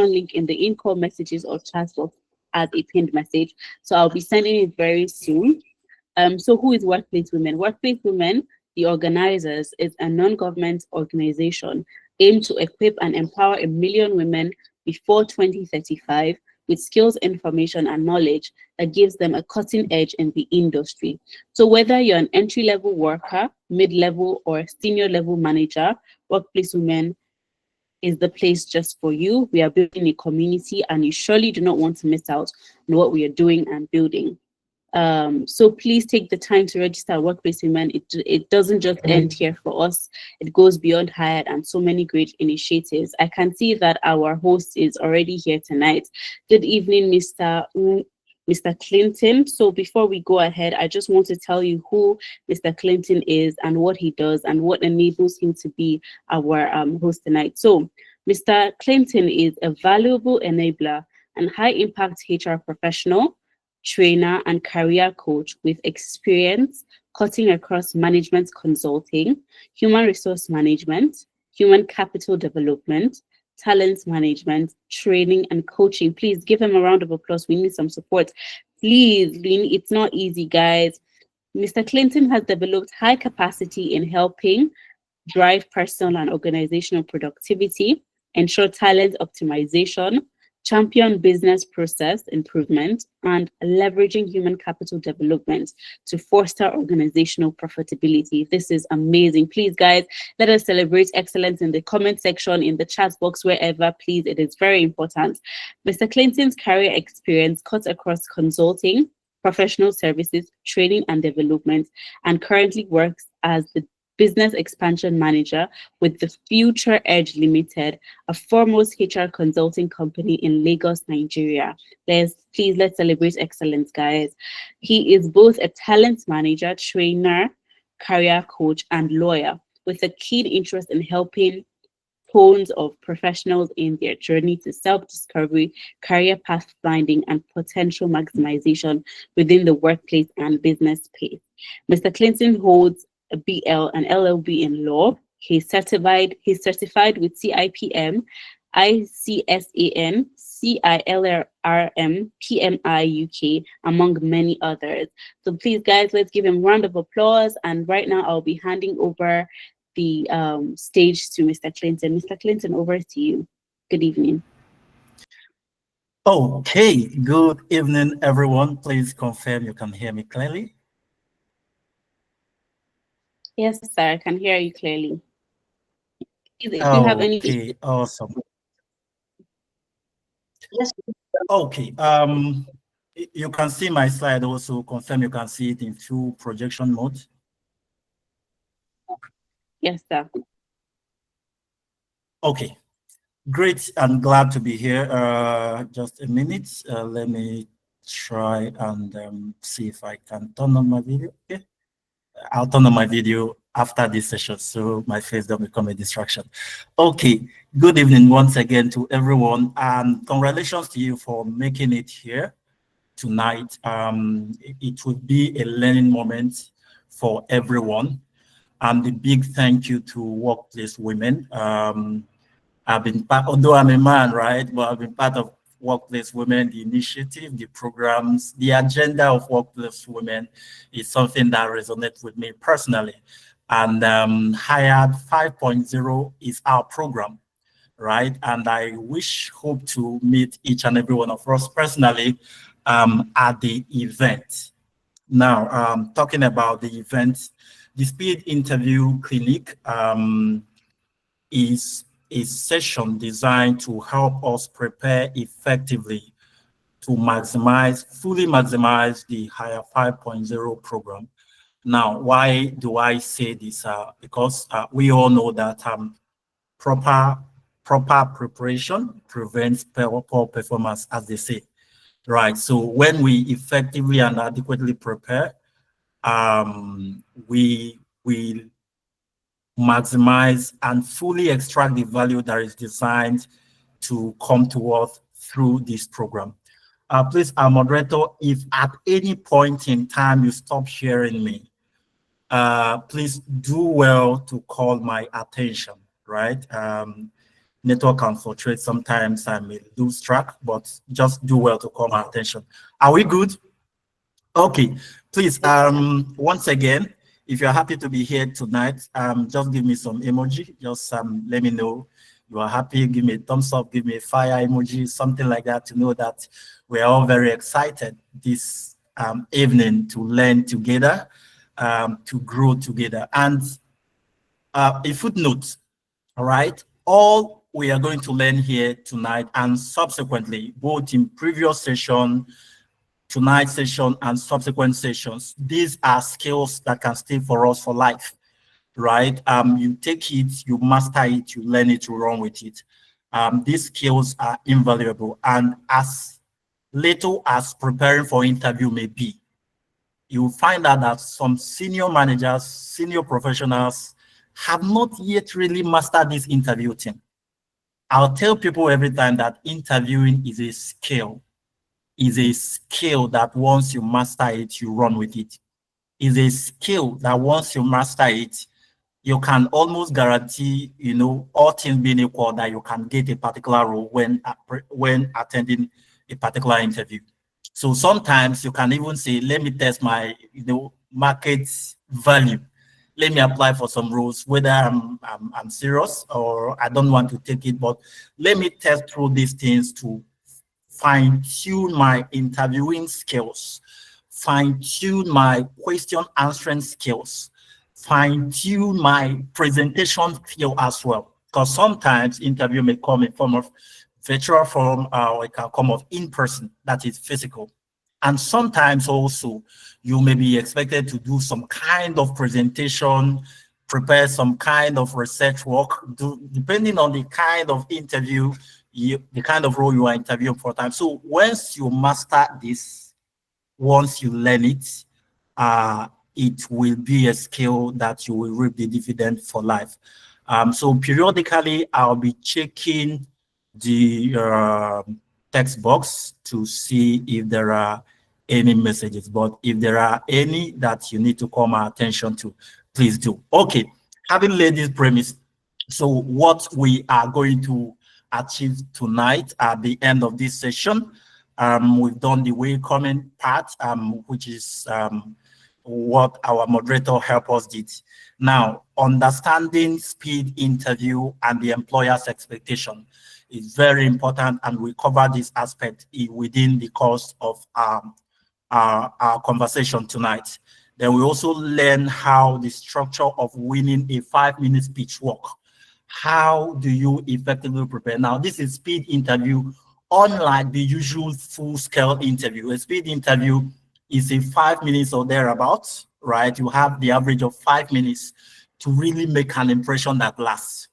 link in the in-call messages or chat box as a pinned message. So I'll be sending it very soon. So who is Workplace Women? Workplace Women, the organizers, is a non-government organization aimed to equip and empower 1 million women before 2035 with skills, information, and knowledge that gives them a cutting edge in the industry. So whether you're an entry-level worker, mid-level, or senior level manager, Workplace Women is the place just for you. We are building a community, and you surely do not want to miss out on what we are doing and building. So please take the time to register at Workplace Women. It doesn't just end here for us. It goes beyond Hired and so many great initiatives. I can see that our host is already here tonight. Good evening, Mr. Clinton. So before we go ahead, I just want to tell you who Mr. Clinton is and what he does and what enables him to be our host tonight. So Mr. Clinton is a valuable enabler and high impact HR professional, trainer, and career coach with experience cutting across management consulting, human resource management, human capital development, talent management, training, and coaching. Please give him a round of applause. We need some support. Please, it's not easy, guys. Mr. Clinton has developed high capacity in helping drive personal and organizational productivity, ensure talent optimization, champion business process improvement, and leveraging human capital development to foster organizational profitability. This is amazing. Please, guys, let us celebrate excellence in the comment section, in the chat box, wherever, please. It is very important. Mr. Clinton's career experience cuts across consulting, professional services, training and development, and currently works as the Business Expansion Manager with the Future Edge Limited, a foremost HR consulting company in Lagos, Nigeria. Let's celebrate excellence, guys. He is both a talent manager, trainer, career coach, and lawyer with a keen interest in helping tons of professionals in their journey to self-discovery, career path finding, and potential maximization within the workplace and business space. Mr. Clinton holds a BL and LLB in law. He's certified with CIPM, ICSAN, CILRM, PMI UK, among many others. So please, guys, let's give him a round of applause. And right now, I'll be handing over the stage to Mr. Clinton. Mr. Clinton, over to you. Good evening. Okay, good evening, everyone. Please confirm you can hear me clearly. Yes, sir, I can hear you clearly. If you have any... Okay, awesome. Yes. Okay, you can see my slide. Also confirm you can see it in full projection mode. Yes, sir. Okay, great. I'm glad to be here. Just a minute. Let me try and see if I can turn on my video. Okay. I'll turn on my video after this session so my face don't become a distraction. Okay, good evening once again to everyone, and congratulations to you for making it here tonight. It would be a learning moment for everyone, and a big thank you to Workplace Women. I've been part, although I'm a man, right, but I've been part of Workplace Women, the initiative, the programs, the agenda of Workplace Women is something that resonates with me personally. And Hired 5.0 is our program, right? And I hope to meet each and every one of us personally at the event. Now, talking about the event, the Speed Interview Clinic is a session designed to help us prepare effectively to fully maximize the Hire 5.0 program. Now, why do I say this? Because we all know that proper preparation prevents poor performance, as they say, right? So when we effectively and adequately prepare, we maximize and fully extract the value that is designed to come to us through this program. Please, our moderator, if at any point in time you stop hearing me, please do well to call my attention, right? network can fluctuate. Sometimes I may lose track, but just do well to call my attention. Are we good? Okay, please, once again, if you're happy to be here tonight, just give me some emoji. Just let me know you are happy. Give me a thumbs up, give me a fire emoji, something like that to know that we're all very excited this evening to learn together, to grow together. And a footnote, all right? All we are going to learn here tonight and subsequently, both in previous session, tonight's session, and subsequent sessions, these are skills that can stay for us for life, right? You take it, you master it, you learn it, you run with it. These skills are invaluable, and as little as preparing for interview may be, you will find out that some senior managers, senior professionals have not yet really mastered this interview thing. I'll tell people every time that interviewing is a skill that once you master it, you run with it. Is a skill that once you master it, you can almost guarantee, all things being equal, that you can get a particular role when attending a particular interview. So sometimes you can even say, let me test my, market value. Let me apply for some roles, whether I'm serious or I don't want to take it, but let me test through these things to fine tune my interviewing skills, fine tune my question answering skills, fine tune my presentation skill as well. Because sometimes interview may come in form of virtual form, or it can come of in person, that is physical. And sometimes also you may be expected to do some kind of presentation, prepare some kind of research work, depending on the kind of interview, the kind of role you are interviewing for time. So once you master this, once you learn it, it will be a skill that you will reap the dividend for life. So periodically, I'll be checking the text box to see if there are any messages. But if there are any that you need to call my attention to, please do. Okay, having laid this premise, so what we are going to achieve tonight at the end of this session, we've done the welcoming part, which is what our moderator helped us did. Now, understanding speed interview and the employer's expectation is very important, and we cover this aspect within the course of our conversation tonight. Then we also learn how the structure of winning a 5-minute speech work. How do you effectively prepare? Now, this is speed interview, unlike the usual full-scale interview. A speed interview is a 5 minutes or thereabouts, right? You have the average of 5 minutes to really make an impression that lasts,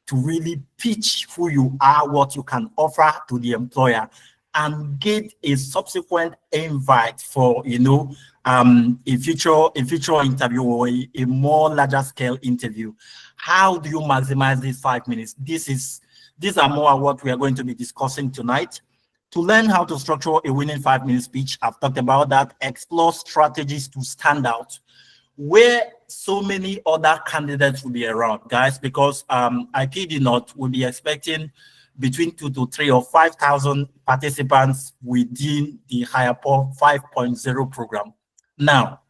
to really pitch who you are, what you can offer to the employer, and get a subsequent invite for, a future interview or a more larger scale interview. How do you maximize these 5 minutes? These are more what we are going to be discussing tonight. To learn how to structure a winning 5-minute speech, I've talked about that. Explore strategies to stand out where so many other candidates will be around, guys, because I kid you not, we'll be expecting between 2 to 3 or 5,000 participants within the HirePo 5.0 program. Now,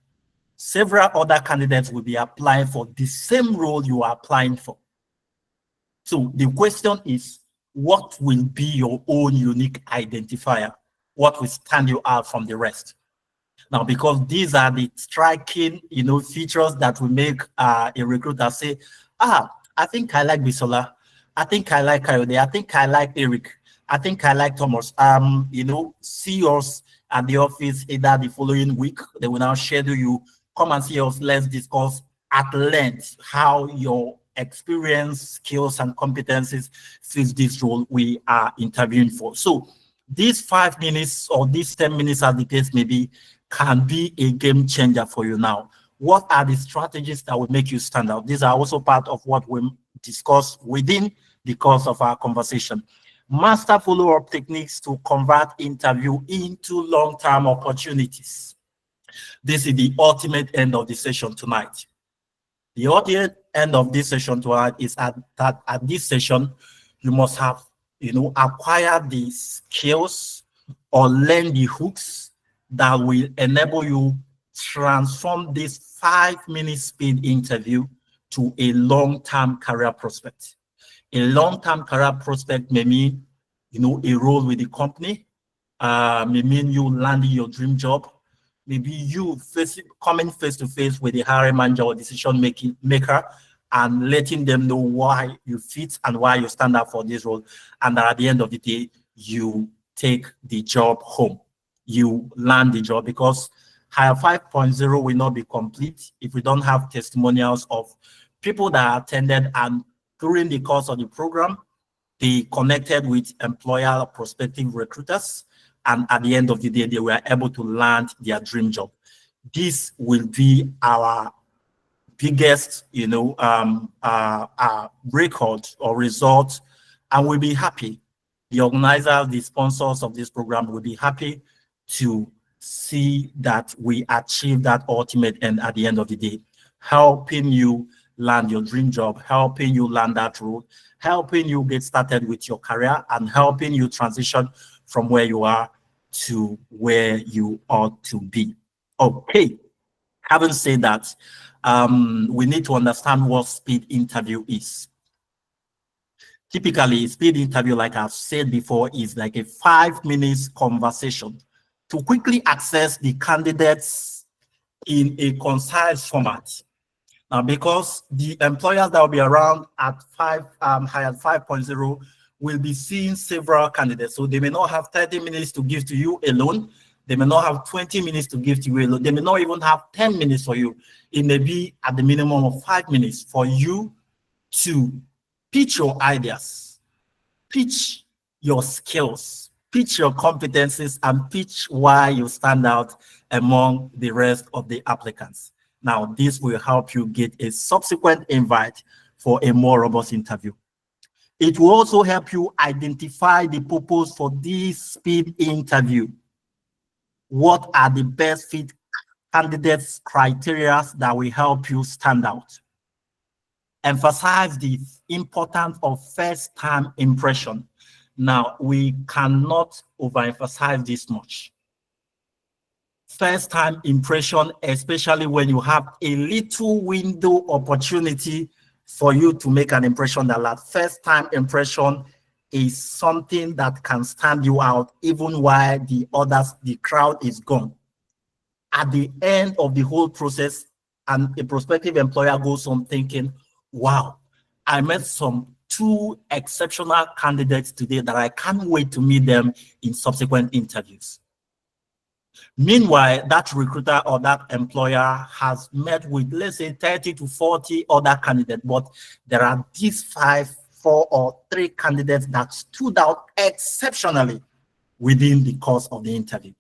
several other candidates will be applying for the same role you are applying for. So the question is, what will be your own unique identifier? What will stand you out from the rest? Now, because these are the striking, features that will make a recruiter say, I think I like Bisola. I think I like Coyote. I think I like Eric. I think I like Thomas. See us at the office either the following week. They will now schedule you. Come and see us. Let's discuss at length how your experience, skills, and competencies fits this role we are interviewing for. So these 5 minutes or these 10 minutes, as the case may be, can be a game changer for you now. What are the strategies that will make you stand out? These are also part of what we discuss within the course of our conversation. Master follow-up techniques to convert interview into long-term opportunities. This is the ultimate end of the session tonight. The ultimate end of this session tonight is at this session, You must have, acquired the skills or learn the hooks that will enable you transform this 5 minute speed interview to a long-term career prospect. A long-term career prospect may mean, a role with the company, may mean you landing your dream job, maybe you coming face to face with the hiring manager or decision maker and letting them know why you fit and why you stand up for this role. And at the end of the day, you take the job home. You land the job, because Hire 5.0 will not be complete if we don't have testimonials of people that attended and during the course of the program, they connected with employer or prospective recruiters, and at the end of the day, they were able to land their dream job. This will be our biggest, record or result, and we'll be happy. The organizers, the sponsors of this program will be happy to see that we achieve that ultimate end at the end of the day, helping you land your dream job, helping you land that role, helping you get started with your career, and helping you transition from where you are to where you ought to be. Okay, having said that, we need to understand what speed interview is. Typically, speed interview, like I've said before, is like a 5 minutes conversation to quickly access the candidates in a concise format. Now, because the employers that will be around at Hire 5.0 will be seeing several candidates. So they may not have 30 minutes to give to you alone. They may not have 20 minutes to give to you alone. They may not even have 10 minutes for you. It may be at the minimum of 5 minutes for you to pitch your ideas, pitch your skills, pitch your competencies, and pitch why you stand out among the rest of the applicants. Now, this will help you get a subsequent invite for a more robust interview. It will also help you identify the purpose for this speed interview. What are the best fit candidates criteria that will help you stand out? Emphasize the importance of first-time impression. Now, we cannot overemphasize this much. First-time impression, especially when you have a little window opportunity for you to make an impression, that first-time impression is something that can stand you out even while the crowd is gone. At the end of the whole process, and a prospective employer goes on thinking, wow, I met two exceptional candidates today that I can't wait to meet them in subsequent interviews. Meanwhile, that recruiter or that employer has met with, let's say, 30 to 40 other candidates, but there are these 4 or 3 candidates that stood out exceptionally within the course of the interview,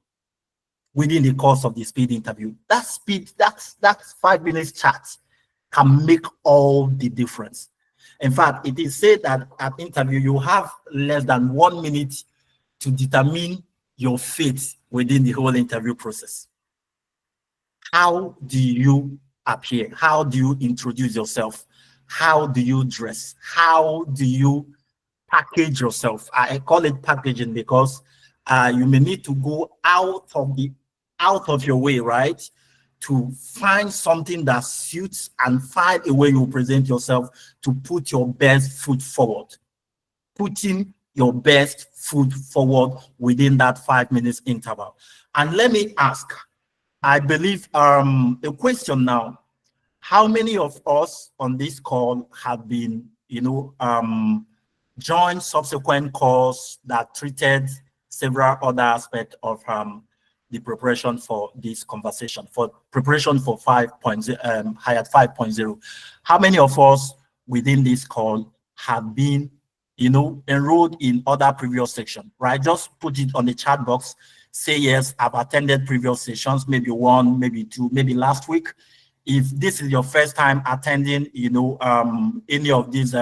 within the course of the speed interview. That 5 minutes chat can make all the difference. In fact, it is said that at interview, you have less than 1 minute to determine your fate within the whole interview process. How do you appear? How do you introduce yourself? How do you dress? How do you package yourself? I call it packaging because you may need to go out of your way, right, to find something that suits and find a way you present yourself to put your best foot forward. Putting your best foot forward within that 5 minutes interval. And let me ask, I believe a question now. How many of us on this call have been, joined subsequent calls that treated several other aspects of the preparation for this conversation, for preparation for Hire 5.0? How many of us within this call have been enrolled in other previous sections, right? Just put it on the chat box. Say, yes, I've attended previous sessions, maybe 1, maybe 2, maybe last week. If this is your first time attending, any of these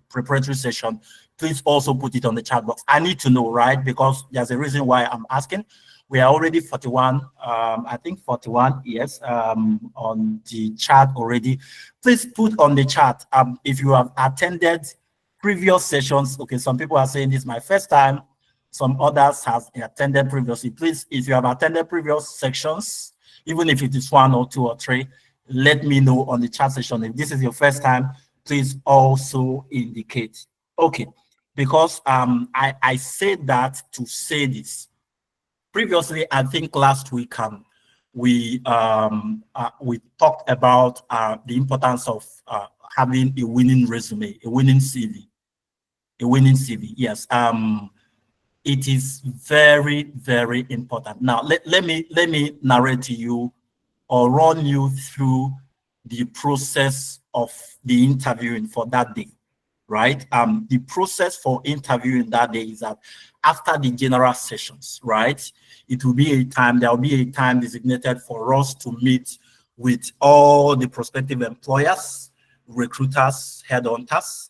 preparatory sessions, please also put it on the chat box. I need to know, right? Because there's a reason why I'm asking. We are already 41, I think 41, yes, on the chat already. Please put on the chat if you have attended previous sessions. Okay, some people are saying this is my first time. Some others has attended previously. Please, if you have attended previous sections, even if it is 1 or 2 or 3, let me know on the chat session. If this is your first time, please also indicate. Okay, because I said that to say this. Previously, I think last week we talked about the importance of having a winning resume, a winning CV, a winning CV. Yes, it is very, very important. Now, let me narrate to you or run you through the process of the interviewing for that day, right? The process for interviewing that day is that after the general sessions, right, there will be a time designated for us to meet with all the prospective employers, recruiters, headhunters,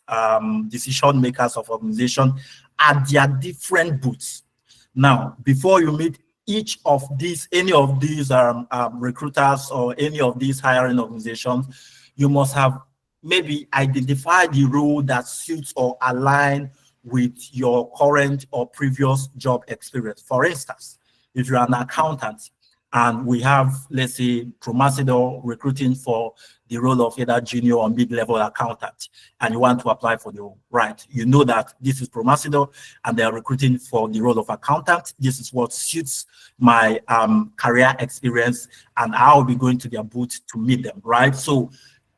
decision makers of organization at their different booths. Now, before you meet each of these, any of these recruiters or any of these hiring organizations, you must have maybe identify the role that suits or align with your current or previous job experience. For instance, if you're an accountant and we have, let's say, Promasidor recruiting for the role of either junior or mid-level accountant, and you want to apply for the role, right? You know that this is Promasidor and they are recruiting for the role of accountant. This is what suits my career experience, and I'll be going to their booth to meet them, right? So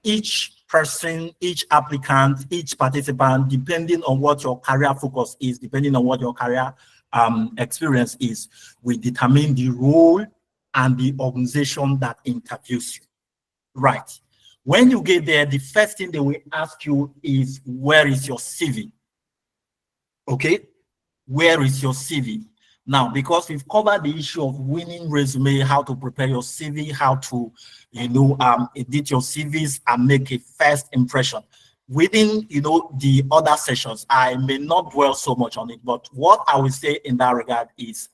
each person, each applicant, each participant, depending on what your career focus is, depending on what your career experience is, will determine the role and the organization that interviews you. Right. When you get there, the first thing they will ask you is, where is your CV? Okay. Where is your CV? Now, because we've covered the issue of winning resume, how to prepare your CV, how to, edit your CVs and make a first impression. Within, the other sessions, I may not dwell so much on it, but what I will say in that regard is,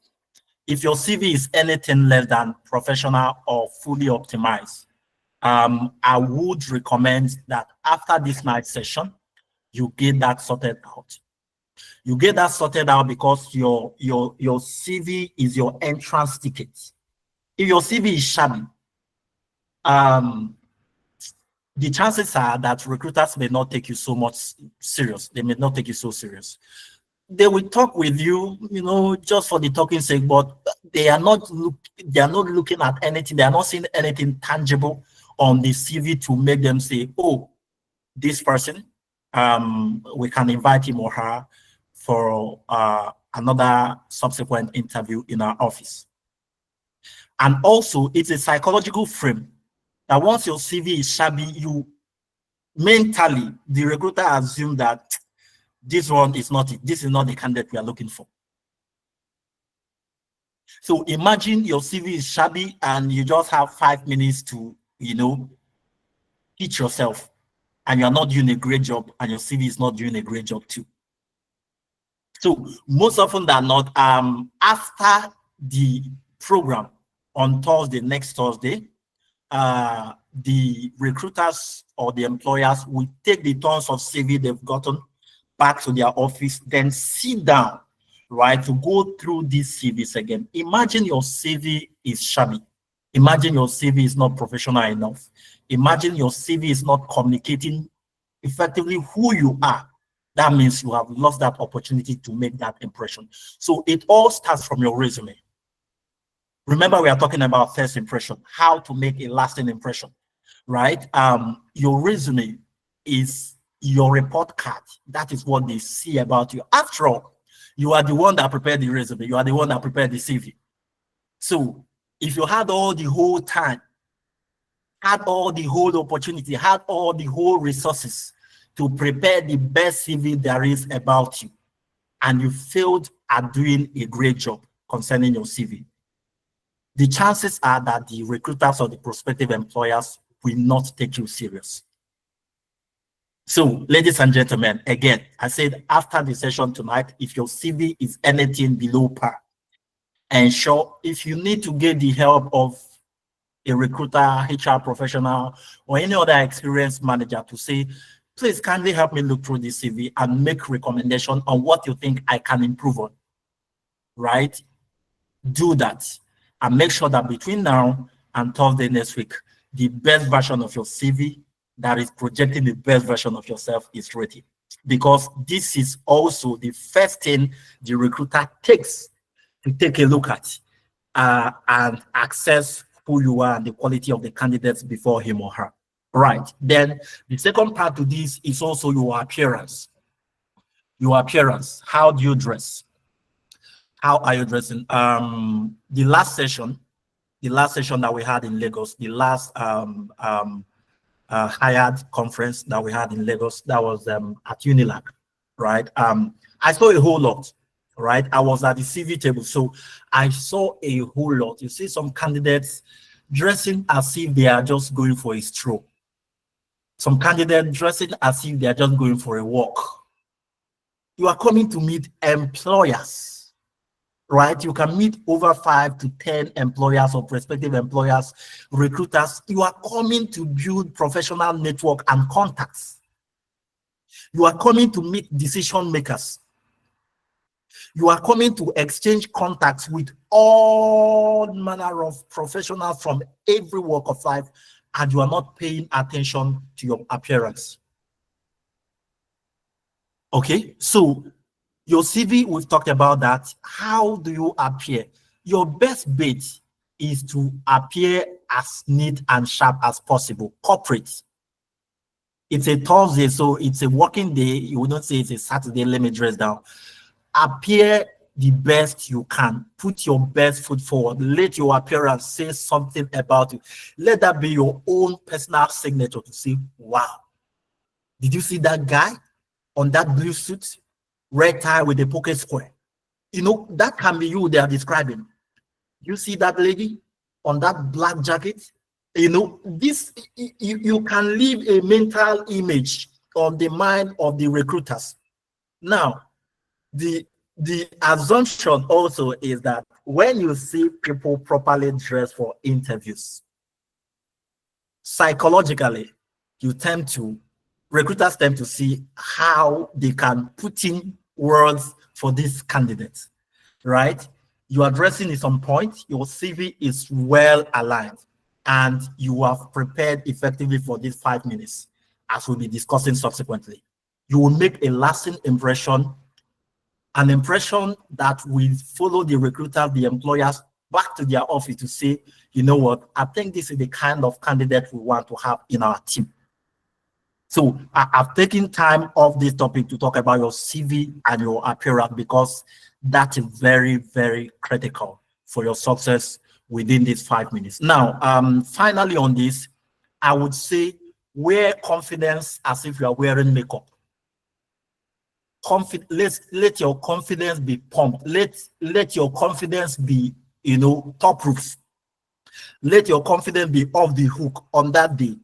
if your CV is anything less than professional or fully optimized, I would recommend that after this night session, you get that sorted out. You get that sorted out because your CV is your entrance ticket. If your CV is shabby, the chances are that recruiters may not take you so much serious. They may not take you so serious. They will talk with you, just for the talking sake, but they are not looking at anything. They are not seeing anything tangible on the CV to make them say, oh, this person, we can invite him or her for another subsequent interview in our office. And also, it's a psychological frame that once your CV is shabby, you mentally, the recruiter assume that this one is not it. This is not the candidate we are looking for. So imagine your CV is shabby and you just have 5 minutes to, teach yourself, and you're not doing a great job, and your CV is not doing a great job too. So most often than not, after the program on Thursday, next Thursday, the recruiters or the employers will take the tons of CV they've gotten back to their office, then sit down, right, to go through these CVs again. Imagine your CV is shabby. Imagine your CV is not professional enough. Imagine your CV is not communicating effectively who you are. That means you have lost that opportunity to make that impression. So it all starts from your resume. Remember, we are talking about first impression, how to make a lasting impression, right? Your resume is your report card. That is what they see about you. After all, you are the one that prepared the resume. You are the one that prepared the CV. So if you had all the whole time, had all the whole opportunity, had all the whole resources to prepare the best CV there is about you, and you failed at doing a great job concerning your CV, the chances are that the recruiters or the prospective employers will not take you serious. So, ladies and gentlemen, again, I said after the session tonight, if your CV is anything below par, ensure if you need to get the help of a recruiter, HR professional, or any other experienced manager to say, Please kindly help me look through this CV and make recommendation on what you think I can improve on, right? Do that and make sure that between now and Thursday next week, the best version of your CV that is projecting the best version of yourself is ready. Because this is also the first thing the recruiter takes to take a look at and assess who you are and the quality of the candidates before him or her. Right. Then the second part to this is also your appearance. Your appearance. How do you dress? How are you dressing? The last session that we had in Lagos, the last hired conference that we had in Lagos, that was at Unilag, right? I saw a whole lot, right? I was at the CV table, so I saw a whole lot. You see some candidates dressing as if they are just going for a stroll. Some candidates dressing as if they are just going for a walk. You are coming to meet employers, right? You can meet over 5 to 10 employers or prospective employers, recruiters. You are coming to build professional network and contacts. You are coming to meet decision makers. You are coming to exchange contacts with all manner of professionals from every walk of life, and you are not paying attention to your appearance. Okay, so your CV, we've talked about that. How do you appear? Your best bet is to appear as neat and sharp as possible. Corporate. It's a Thursday, so it's a working day. You wouldn't say it's a Saturday, let me dress down. Appear the best you can. Put your best foot forward. Let your appearance say something about you. Let that be your own personal signature to say, wow, did you see that guy on that blue suit? Red tie with a pocket square. You know, that can be you they are describing. You see that lady on that black jacket? You know, this you can leave a mental image on the mind of the recruiters. Now, the assumption also is that when you see people properly dressed for interviews, psychologically, recruiters tend to see how they can put in words for these candidates, right? Your addressing is on point, your CV is well aligned, and you have prepared effectively for these 5 minutes, as we'll be discussing subsequently. You will make a lasting impression, an impression that will follow the recruiters, the employers back to their office to say, you know what, I think this is the kind of candidate we want to have in our team. So I've taken time off this topic to talk about your CV and your appearance because that is very, very critical for your success within these 5 minutes. Now, finally on this, I would say wear confidence as if you are wearing makeup. Let your confidence be pumped. Let your confidence be, top roof. Let your confidence be off the hook on that day.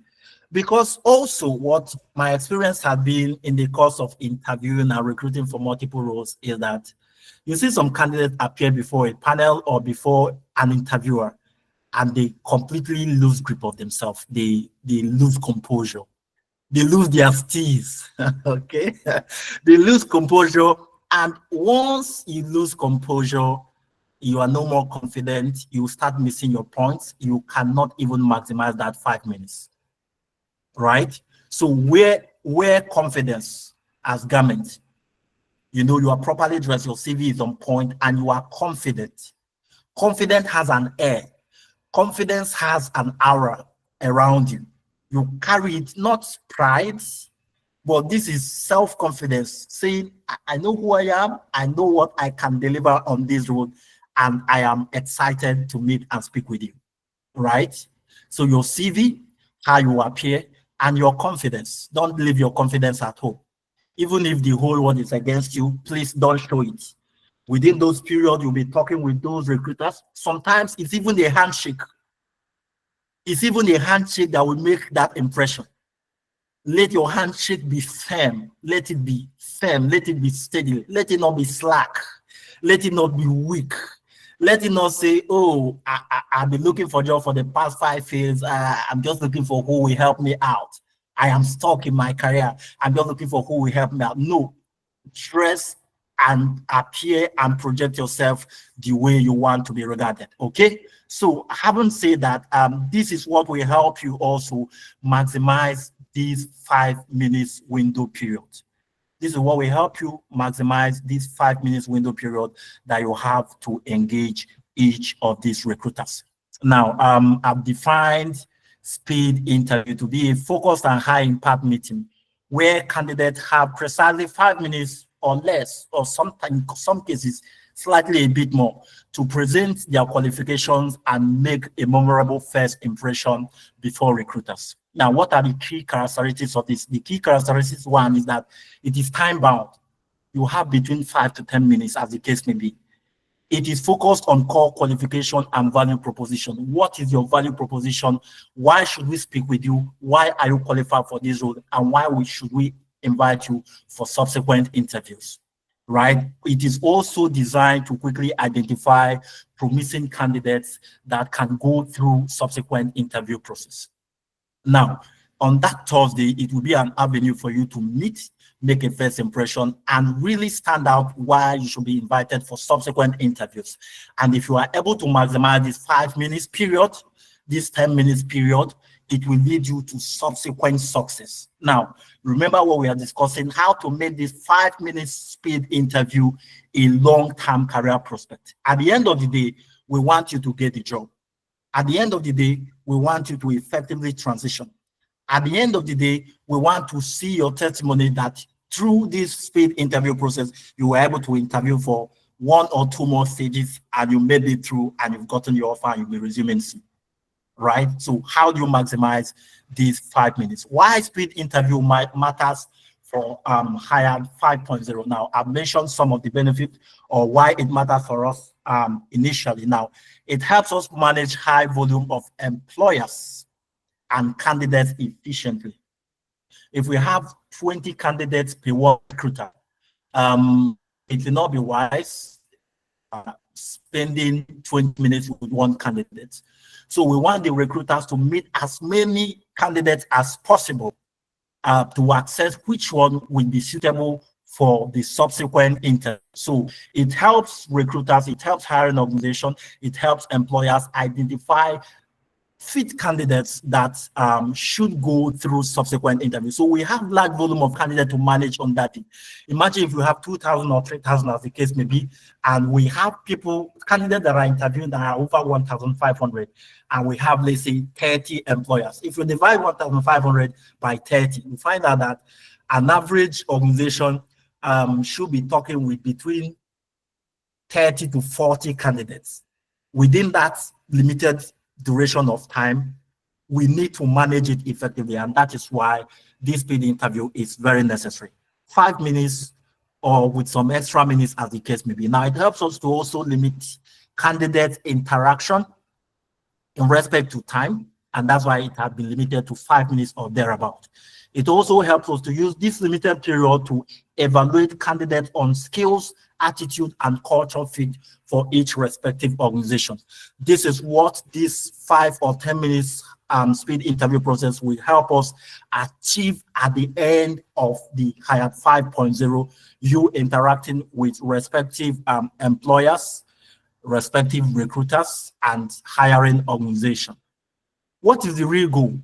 Because also what my experience has been in the course of interviewing and recruiting for multiple roles is that you see some candidates appear before a panel or before an interviewer and they completely lose grip of themselves. They lose composure. They lose their steez, okay? They lose composure, and once you lose composure, you are no more confident, you start missing your points, you cannot even maximize that 5 minutes. Right? So wear confidence as garment. You are properly dressed, your CV is on point, and you are confident. Confidence has an air. Confidence has an aura around you. You carry it, not pride, but this is self-confidence, saying, I know who I am, I know what I can deliver on this road, and I am excited to meet and speak with you. Right? So your CV, how you appear, and your confidence. Don't leave your confidence at home. Even if the whole world is against you, please don't show it. Within those periods, you'll be talking with those recruiters. Sometimes it's even a handshake. It's even a handshake that will make that impression. Let your handshake be firm. Let it be firm. Let it be steady. Let it not be slack. Let it not be weak. Let it not say, oh, I've been looking for a job for the past 5 years. I'm just looking for who will help me out. I am stuck in my career. I'm just looking for who will help me out. No, dress and appear and project yourself the way you want to be regarded. Okay. So having said that, this is what will help you also maximize these 5 minutes window period. This is what will help you maximize this 5 minutes window period that you have to engage each of these recruiters. Now, I've defined speed interview to be a focused and high impact meeting where candidates have precisely 5 minutes or less, or sometimes some cases slightly a bit more, to present their qualifications and make a memorable first impression before recruiters. Now, what are the key characteristics of this? The key characteristics, one, is that it is time bound. You have between 5 to 10 minutes, as the case may be. It is focused on core qualification and value proposition. What is your value proposition? Why should we speak with you? Why are you qualified for this role? And why should we invite you for subsequent interviews? Right? It is also designed to quickly identify promising candidates that can go through subsequent interview process. Now, on that Thursday, it will be an avenue for you to meet, make a first impression, and really stand out why you should be invited for subsequent interviews. And if you are able to maximize this 5 minutes period, this 10 minutes period, it will lead you to subsequent success. Now, remember what we are discussing, how to make this 5 minutes speed interview a long-term career prospect. At the end of the day, we want you to get the job. At the end of the day, we want you to effectively transition. At the end of the day, we want to see your testimony that through this speed interview process, you were able to interview for 1 or 2 more stages and you made it through and you've gotten your offer and you'll be resuming soon. Right? So how do you maximize these 5 minutes? Why speed interview matters for Hired 5.0. Now, I've mentioned some of the benefits or why it matters for us initially. Now, it helps us manage high volume of employers and candidates efficiently. If we have 20 candidates per one recruiter, it will not be wise spending 20 minutes with one candidate. So we want the recruiters to meet as many candidates as possible to assess which one will be suitable for the subsequent interview. So it helps recruiters, it helps hiring organizations, it helps employers identify fit candidates that should go through subsequent interviews. So we have large volume of candidates to manage on that thing. Imagine if you have 2,000 or 3,000 as the case may be, and we have candidates that are interviewing that are over 1,500, and we have, let's say, 30 employers. If you divide 1,500 by 30, you find out that an average organization should be talking with between 30 to 40 candidates. Within that limited duration of time, we need to manage it effectively, and that is why this speed interview is very necessary. 5 minutes or with some extra minutes as the case may be. Now, it helps us to also limit candidate interaction in respect to time, and that's why it has been limited to 5 minutes or thereabout. It also helps us to use this limited period to evaluate candidates on skills, attitude, and culture fit for each respective organization. This is what this 5 or 10 minutes speed interview process will help us achieve at the end of the Hired 5.0, you interacting with respective employers, respective recruiters, and hiring organization. What is the real goal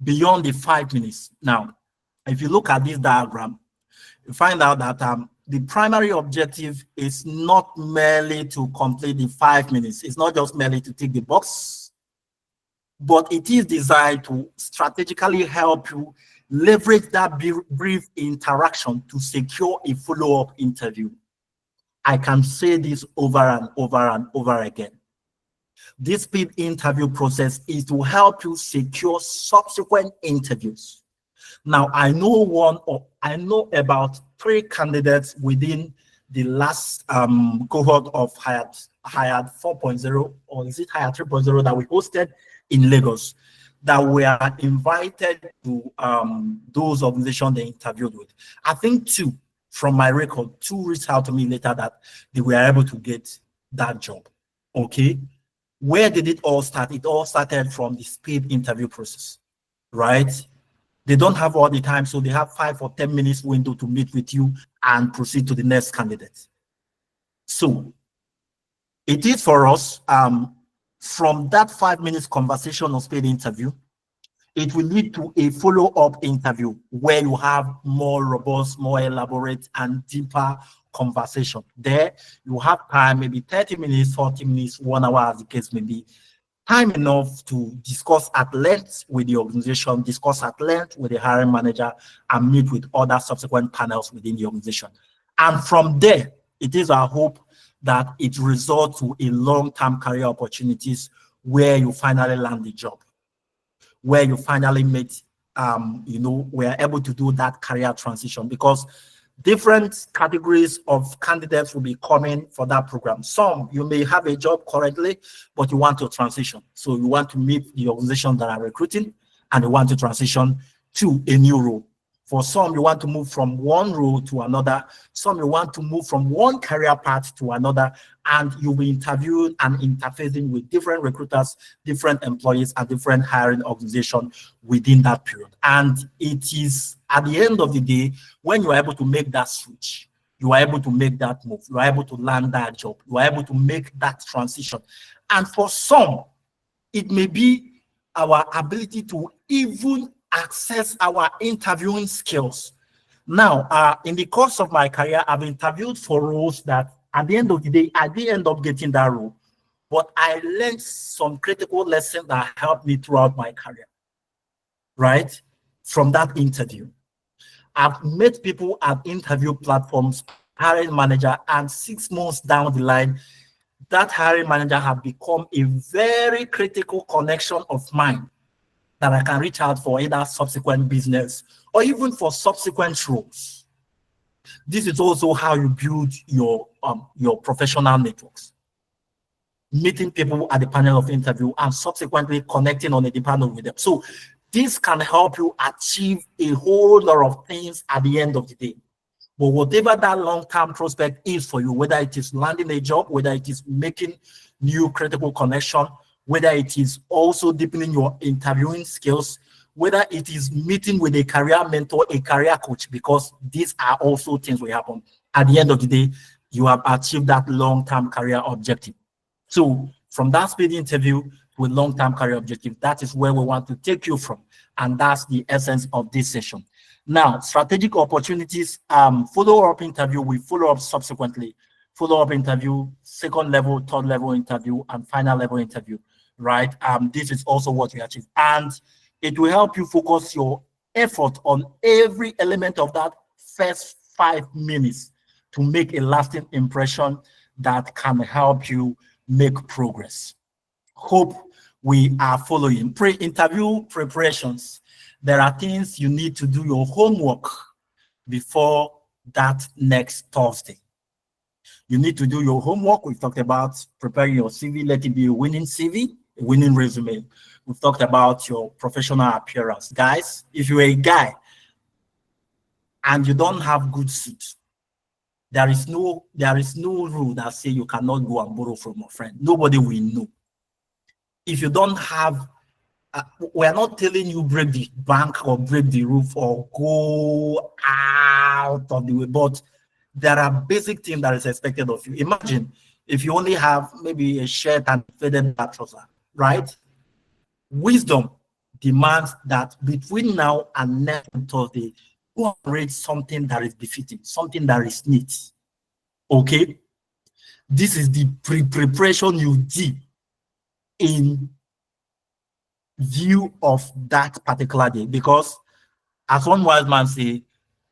beyond the 5 minutes? Now, if you look at this diagram, you find out that the primary objective is not merely to complete the 5 minutes. It's not just merely to tick the box, but it is designed to strategically help you leverage that brief interaction to secure a follow-up interview. I can say this over and over and over again. This speed interview process is to help you secure subsequent interviews. Now, I know about 3 candidates within the last cohort of Hired 4.0, or is it Hired 3.0 that we hosted in Lagos, that were invited to those organizations they interviewed with. I think 2, from my record, 2 reached out to me later that they were able to get that job. Okay. Where did it all start? It all started from the speed interview process, right? They don't have all the time, so they have 5 or 10 minutes window to meet with you and proceed to the next candidate. So it is for us, from that 5 minutes conversation or paid interview, it will lead to a follow-up interview where you have more robust, more elaborate, and deeper conversation. There, you have time, maybe 30 minutes, 40 minutes, 1 hour, as the case may be, time enough to discuss at length with the organization, discuss at length with the hiring manager, and meet with other subsequent panels within the organization. And from there, it is our hope that it results to a long-term career opportunities where you finally land the job, where you finally meet, we are able to do that career transition, because different categories of candidates will be coming for that program. Some, you may have a job currently, but you want to transition. So you want to meet the organizations that are recruiting and you want to transition to a new role. For some, you want to move from one role to another. Some, you want to move from one career path to another, and you'll be interviewing and interfacing with different recruiters, different employees, and different hiring organizations within that period. And it is at the end of the day, when you are able to make that switch, you are able to make that move, you are able to land that job, you are able to make that transition. And for some, it may be our ability to even access our interviewing skills. Now, in the course of my career, I've interviewed for roles that at the end of the day, I didn't end up getting that role, but I learned some critical lessons that helped me throughout my career, right? From that interview. I've met people at interview platforms, hiring manager, and 6 months down the line, that hiring manager have become a very critical connection of mine that I can reach out for either subsequent business or even for subsequent roles. This is also how you build your professional networks. Meeting people at the panel of interview and subsequently connecting on a department with them. So this can help you achieve a whole lot of things at the end of the day. But whatever that long-term prospect is for you, whether it is landing a job, whether it is making new critical connection, whether it is also deepening your interviewing skills, whether it is meeting with a career mentor, a career coach, because these are also things will happen. At the end of the day, you have achieved that long-term career objective. So from that speed interview with long-term career objective, that is where we want to take you from. And that's the essence of this session. Now, strategic opportunities, follow-up interview, we follow up subsequently. Follow-up interview, second level, third level interview, and final level interview, right? This is also what we achieve. And it will help you focus your effort on every element of that first 5 minutes to make a lasting impression that can help you make progress. Hope we are following. Pre-interview preparations. There are things you need to do your homework before that next Thursday. You need to do your homework. We've talked about preparing your CV, let it be a winning CV, a winning resume. We've talked about your professional appearance. Guys, if you're a guy and you don't have good suit, there is no rule that say you cannot go and borrow from a friend. Nobody will know. If you don't have, we're not telling you break the bank or break the roof or go out of the way, but there are basic things that is expected of you. Imagine if you only have maybe a shirt and faded black trouser, right? Wisdom demands that between now and next Thursday, go and read something that is befitting, something that is neat. Okay? This is the preparation you did in view of that particular day, because as one wise man say,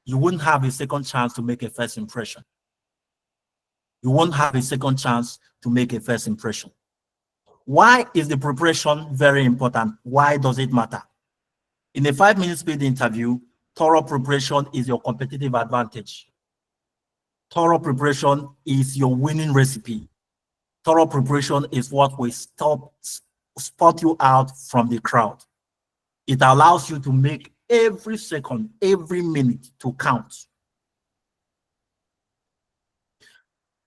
you wouldn't have a second chance to make a first impression. You won't have a second chance to make a first impression. Why is the preparation very important? Why does it matter? In a 5-minute speed interview, thorough preparation is your competitive advantage. Thorough preparation is your winning recipe. Thorough preparation is what will spot you out from the crowd. It allows you to make every second, every minute to count.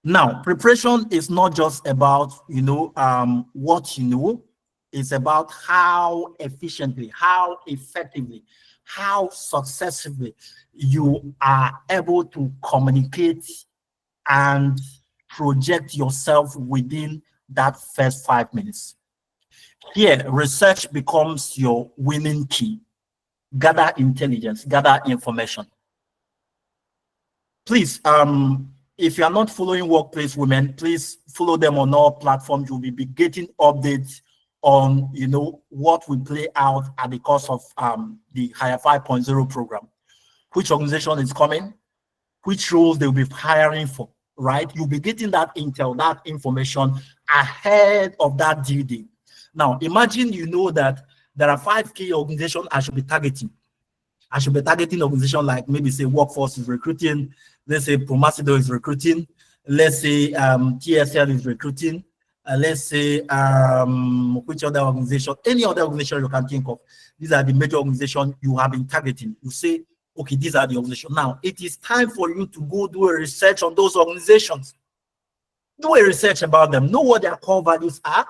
Now, preparation is not just about, what you know. It's about how efficiently, how effectively how successfully you are able to communicate and project yourself within that first 5 minutes. Here, research becomes your winning key. Gather intelligence, gather information. Please, if you are not following Workplace Women, please follow them on all platforms. You'll be getting updates on, what will play out at the course of the Hire 5.0 program. Which organization is coming, which roles they'll be hiring for, right? You'll be getting that intel, that information ahead of that due date. Now, imagine that there are 5 key organizations I should be targeting. I should be targeting organizations like maybe say Workforce is recruiting, let's say Promasido is recruiting, let's say TSL is recruiting, let's say which other organization, any other organization you can think of. These are the major organizations you have been targeting. You say, okay, these are the organizations. Now, it is time for you to go do a research on those organizations. Do a research about them. Know what their core values are.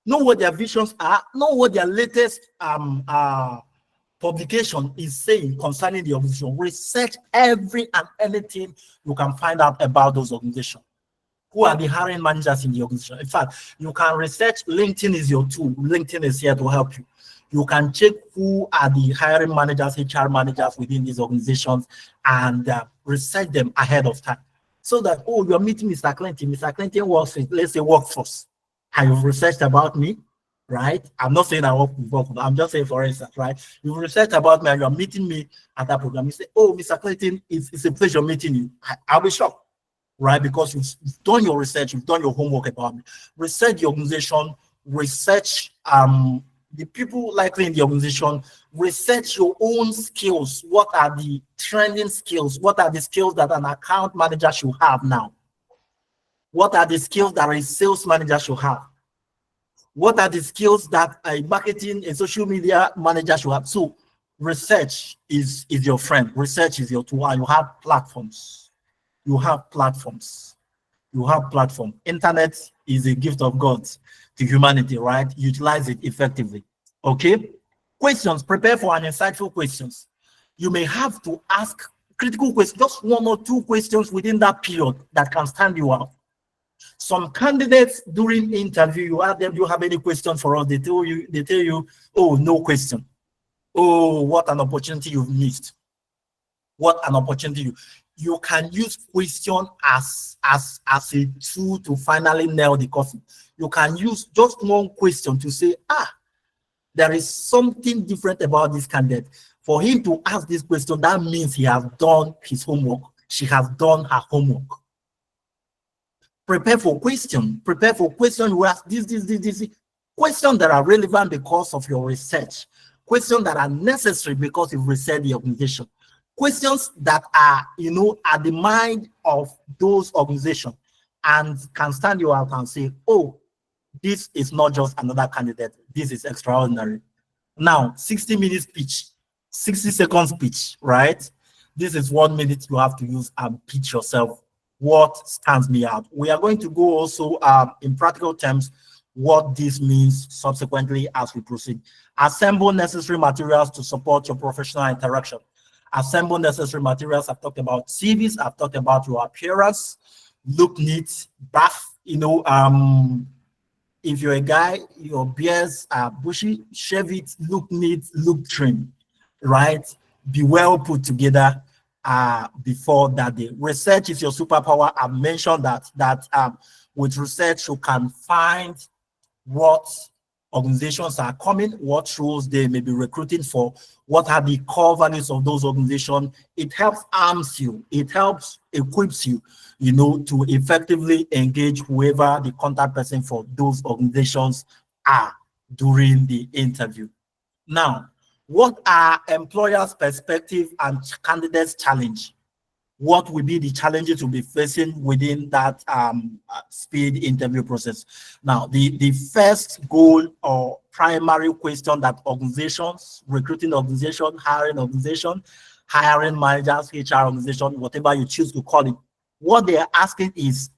Know what their visions are. Know what their latest publication is saying concerning the organization. Research every and anything you can find out about those organizations. Who are the hiring managers in the organization? In fact, you can research. LinkedIn is your tool. LinkedIn is here to help you. You can check who are the hiring managers, HR managers within these organizations, and research them ahead of time. So that, you're meeting Mr. Clinton. Mr. Clinton works with, let's say, Workforce. And you've researched about me, right? I'm not saying I work with Workforce. I'm just saying, for instance, right? You've researched about me and you're meeting me at that program. You say, Mr. Clinton, it's a pleasure meeting you. I'll be shocked, right? Because you've done your research, you've done your homework about me. Research the organization, research the people likely in the organization, research your own skills. What are the trending skills? What are the skills that an account manager should have now? What are the skills that a sales manager should have? What are the skills that a marketing and social media manager should have? So research is your friend. Research is your tool. And you have platforms. You have platforms. You have platform. Internet is a gift of God to humanity, right? Utilize it effectively. Okay? Questions. Prepare for an insightful questions. You may have to ask critical questions, just 1 or 2 questions within that period that can stand you out. Some candidates during interview, you ask them, do you have any questions for us? They tell you, oh, no question. Oh, what an opportunity you've missed. What an opportunity. You can use question as a tool to finally nail the coffin. You can use just 1 question to say, there is something different about this candidate. For him to ask this question, that means he has done his homework. She has done her homework. Prepare for question. Prepare for question. You ask this. Questions that are relevant because of your research. Questions that are necessary because you've researched the organization. Questions that are, at the mind of those organizations and can stand you out and say, this is not just another candidate. This is extraordinary. Now, 60 minutes speech, 60 seconds speech, right? This is 1 minute you have to use and pitch yourself. What stands me out? We are going to go also in practical terms what this means subsequently as we proceed. Assemble necessary materials to support your professional interaction. Assemble necessary materials. I've talked about CVs. I've talked about your appearance. Look neat, buff. If you're a guy, your beards are bushy, shave it, look neat, look trim, right? Be well put together before that day. Research is your superpower. I've mentioned that with research, you can find what organizations are coming, what roles they may be recruiting for, what are the core values of those organizations. It helps arms you, it helps equips you, to effectively engage whoever the contact person for those organizations are during the interview. Now, what are employers' perspective and candidates' challenge? What will be the challenges you'll be facing within that speed interview process? Now, the first goal or primary question that organizations, recruiting organization, hiring managers, HR organization, whatever you choose to call it, what they are asking is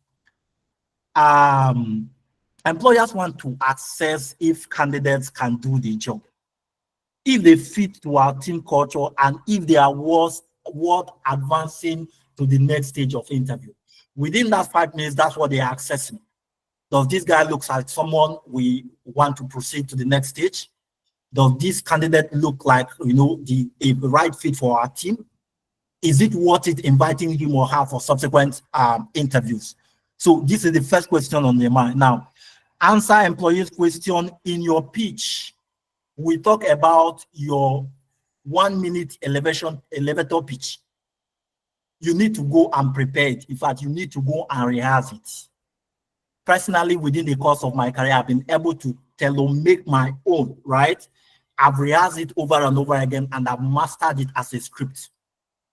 employers want to assess if candidates can do the job. if they fit to our team culture, and if they are worth advancing to the next stage of interview. Within that 5 minutes, that's what they are assessing. Does this guy look like someone we want to proceed to the next stage? Does this candidate look like, a right fit for our team? Is it worth it inviting him or her for subsequent interviews? So this is the first question on their mind. Now, answer employees' question in your pitch. We talk about your 1 minute elevator pitch. You need to go and prepare it. In fact, you need to go and rehearse it. Personally, within the course of my career, I've been able to tailor-make my own, right? I've rehearsed it over and over again, and I've mastered it as a script.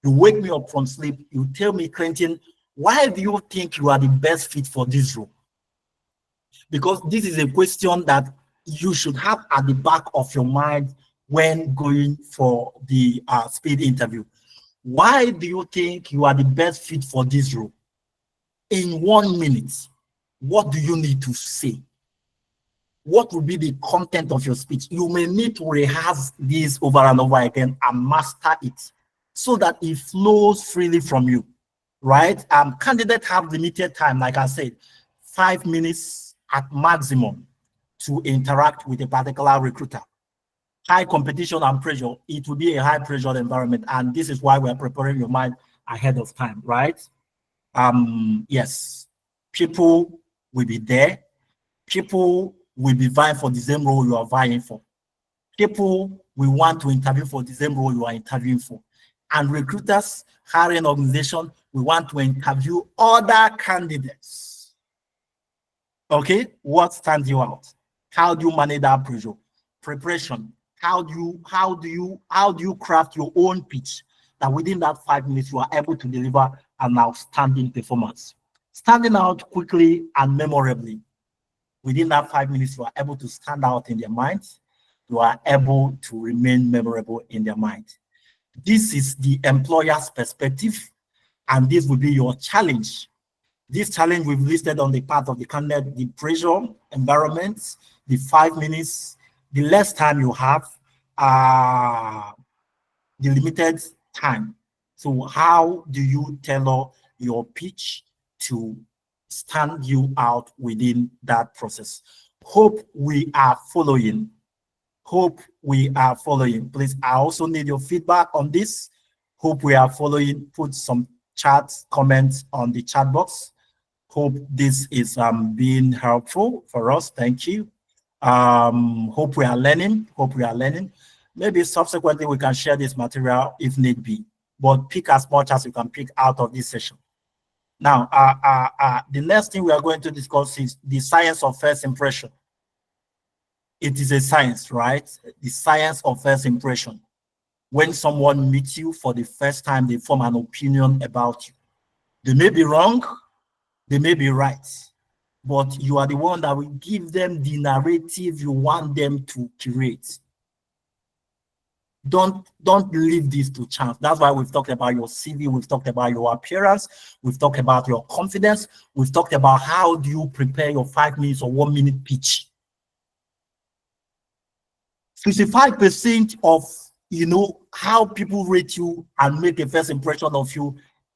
You wake me up from sleep, you tell me, Clinton, why do you think you are the best fit for this role? Because this is a question that you should have at the back of your mind when going for the speed interview. Why do you think you are the best fit for this role? In 1 minute, what do you need to say? What will be the content of your speech? You may need to rehearse this over and over again and master it so that it flows freely from you, right? Candidates have limited time, like I said, 5 minutes at maximum to interact with a particular recruiter. High competition and pressure, it will be a high pressure environment. And this is why we're preparing your mind ahead of time, right? Yes, people will be there. People will be vying for the same role you are vying for. People will want to interview for the same role you are interviewing for. And recruiters, hiring organization, will want to interview other candidates. Okay, what stands you out? How do you manage that pressure? Preparation. How do you craft your own pitch that within that 5 minutes you are able to deliver an outstanding performance? Standing out quickly and memorably. Within that 5 minutes, you are able to stand out in their minds. You are able to remain memorable in their mind. This is the employer's perspective, and this will be your challenge. This challenge we've listed on the part of the candidate, the pressure, environment, the 5 minutes, the less time you have, the limited time. So how do you tailor your pitch to stand you out within that process? Hope we are following. Hope we are following. Please, I also need your feedback on this. Hope we are following. Put some comments on the chat box. Hope this is being helpful for us. Thank you. Hope we are learning. Hope we are learning. Maybe subsequently we can share this material if need be, but pick as much as you can pick out of this session. Now, the next thing we are going to discuss is the science of first impression. It is a science, right? The science of first impression. When someone meets you for the first time, they form an opinion about you. They may be wrong, they may be right, but you are the one that will give them the narrative you want them to curate. Don't leave this to chance. That's why we've talked about your CV, we've talked about your appearance, we've talked about your confidence, we've talked about how do you prepare your 5 minutes or 1 minute pitch. 55% of how people rate you and make a first impression of you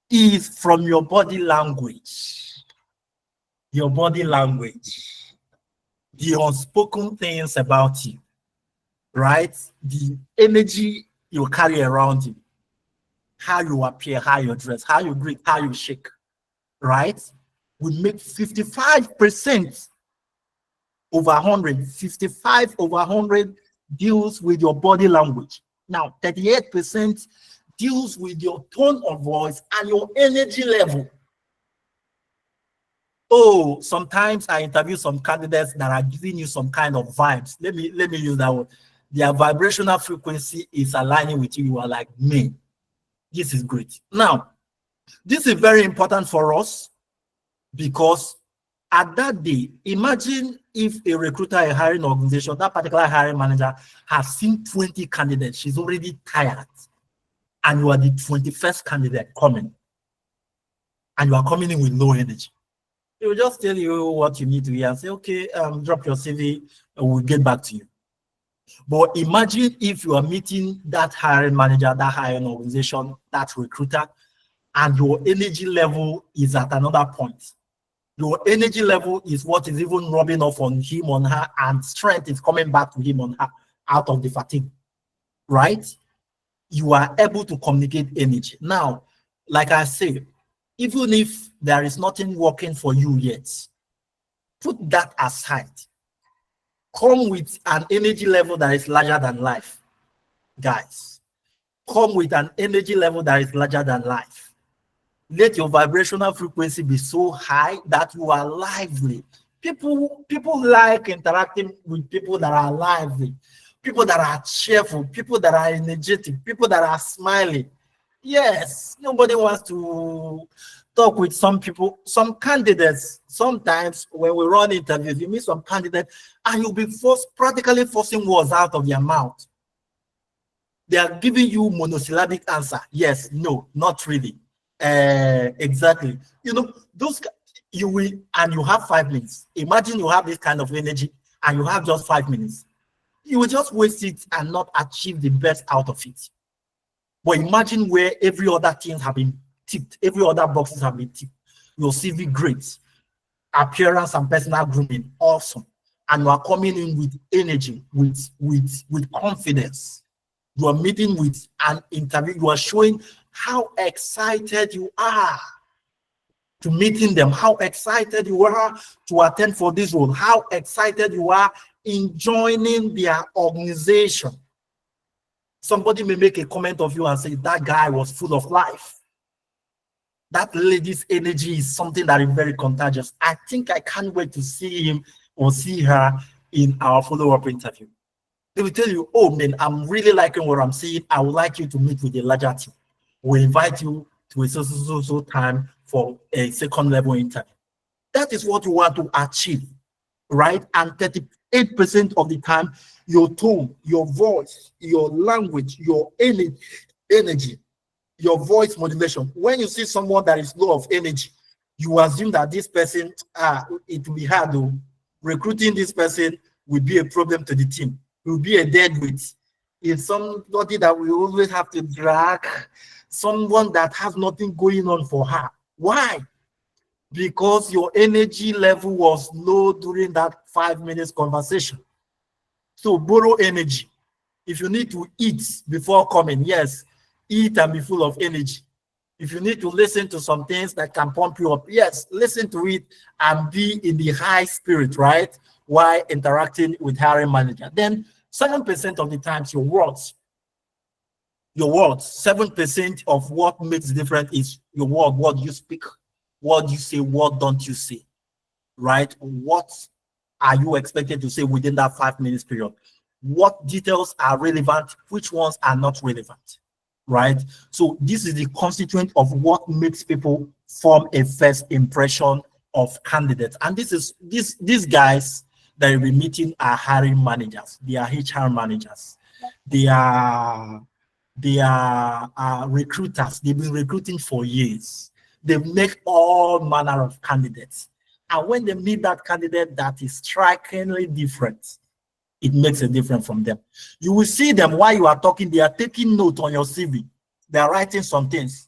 is from your body language. Your body language, the unspoken things about you, right? The energy you carry around you, how you appear, how you dress, how you greet, how you shake, right? We make 55% over 100, 55 over 100 deals with your body language. Now, 38% deals with your tone of voice and your energy level. Oh, sometimes I interview some candidates that are giving you some kind of vibes. Let me use that word. Their vibrational frequency is aligning with you. You are like, me. This is great. Now, this is very important for us because at that day, imagine if a recruiter, a hiring organization, that particular hiring manager has seen 20 candidates. She's already tired. And you are the 21st candidate coming. And you are coming in with no energy. They will just tell you what you need to hear and say, okay, drop your CV and we'll get back to you. But imagine if you are meeting that hiring manager, that hiring organization, that recruiter, and your energy level is at another point. Your energy level is what is even rubbing off on him, on her, and strength is coming back to him, on her, out of the fatigue, right? You are able to communicate energy. Now, like I say, even if there is nothing working for you yet, put that aside. Come with an energy level that is larger than life, guys. Come with an energy level that is larger than life. Let your vibrational frequency be so high that you are lively. People like interacting with people that are lively, people that are cheerful, people that are energetic, people that are smiling. Yes, nobody wants to talk with some people, some candidates. Sometimes when we run interviews, you meet some candidates and you'll be practically forcing words out of their mouth. They are giving you monosyllabic answer. Yes, no, not really. Exactly. You know, those you will, and you have 5 minutes. Imagine you have this kind of energy and you have just 5 minutes. You will just waste it and not achieve the best out of it. But imagine where every other things have been ticked, every other boxes have been ticked. Your CV great, appearance and personal grooming, awesome. And you are coming in with energy, with confidence. You are meeting with an interview, you are showing how excited you are to meeting them, how excited you are to attend for this role, how excited you are in joining their organization. Somebody may make a comment of you and say, that guy was full of life. That lady's energy is something that is very contagious. I think I can't wait to see him or see her in our follow-up interview. They will tell you, oh man, I'm really liking what I'm seeing. I would like you to meet with a larger team. We invite you to a so time for a second level interview. That is what you want to achieve, right? And 38% of the time, your tone, your voice, your language, your energy, your voice modulation. When you see someone that is low of energy, you assume that this person, it will be hard to recruiting this person will be a problem to the team. It will be a dead weight. It's somebody that we always have to drag, someone that has nothing going on for her. Why? Because your energy level was low during that 5 minutes conversation. So borrow energy. If you need to eat before coming, yes, eat and be full of energy. If you need to listen to some things that can pump you up, yes, listen to it and be in the high spirit, right? While interacting with hiring manager. Then 7% of the times your words, 7% of what makes the difference is your word, what you speak, what you say, what don't you say, right? What are you expected to say within that 5 minutes period? What details are relevant? Which ones are not relevant, right? So this is the constituent of what makes people form a first impression of candidates. And this is these guys that you'll be meeting are hiring managers. They are HR managers. They are recruiters. They've been recruiting for years. They make all manner of candidates. And when they meet that candidate that is strikingly different, it makes a difference from them. You will see them while you are talking, they are taking note on your CV. They are writing some things,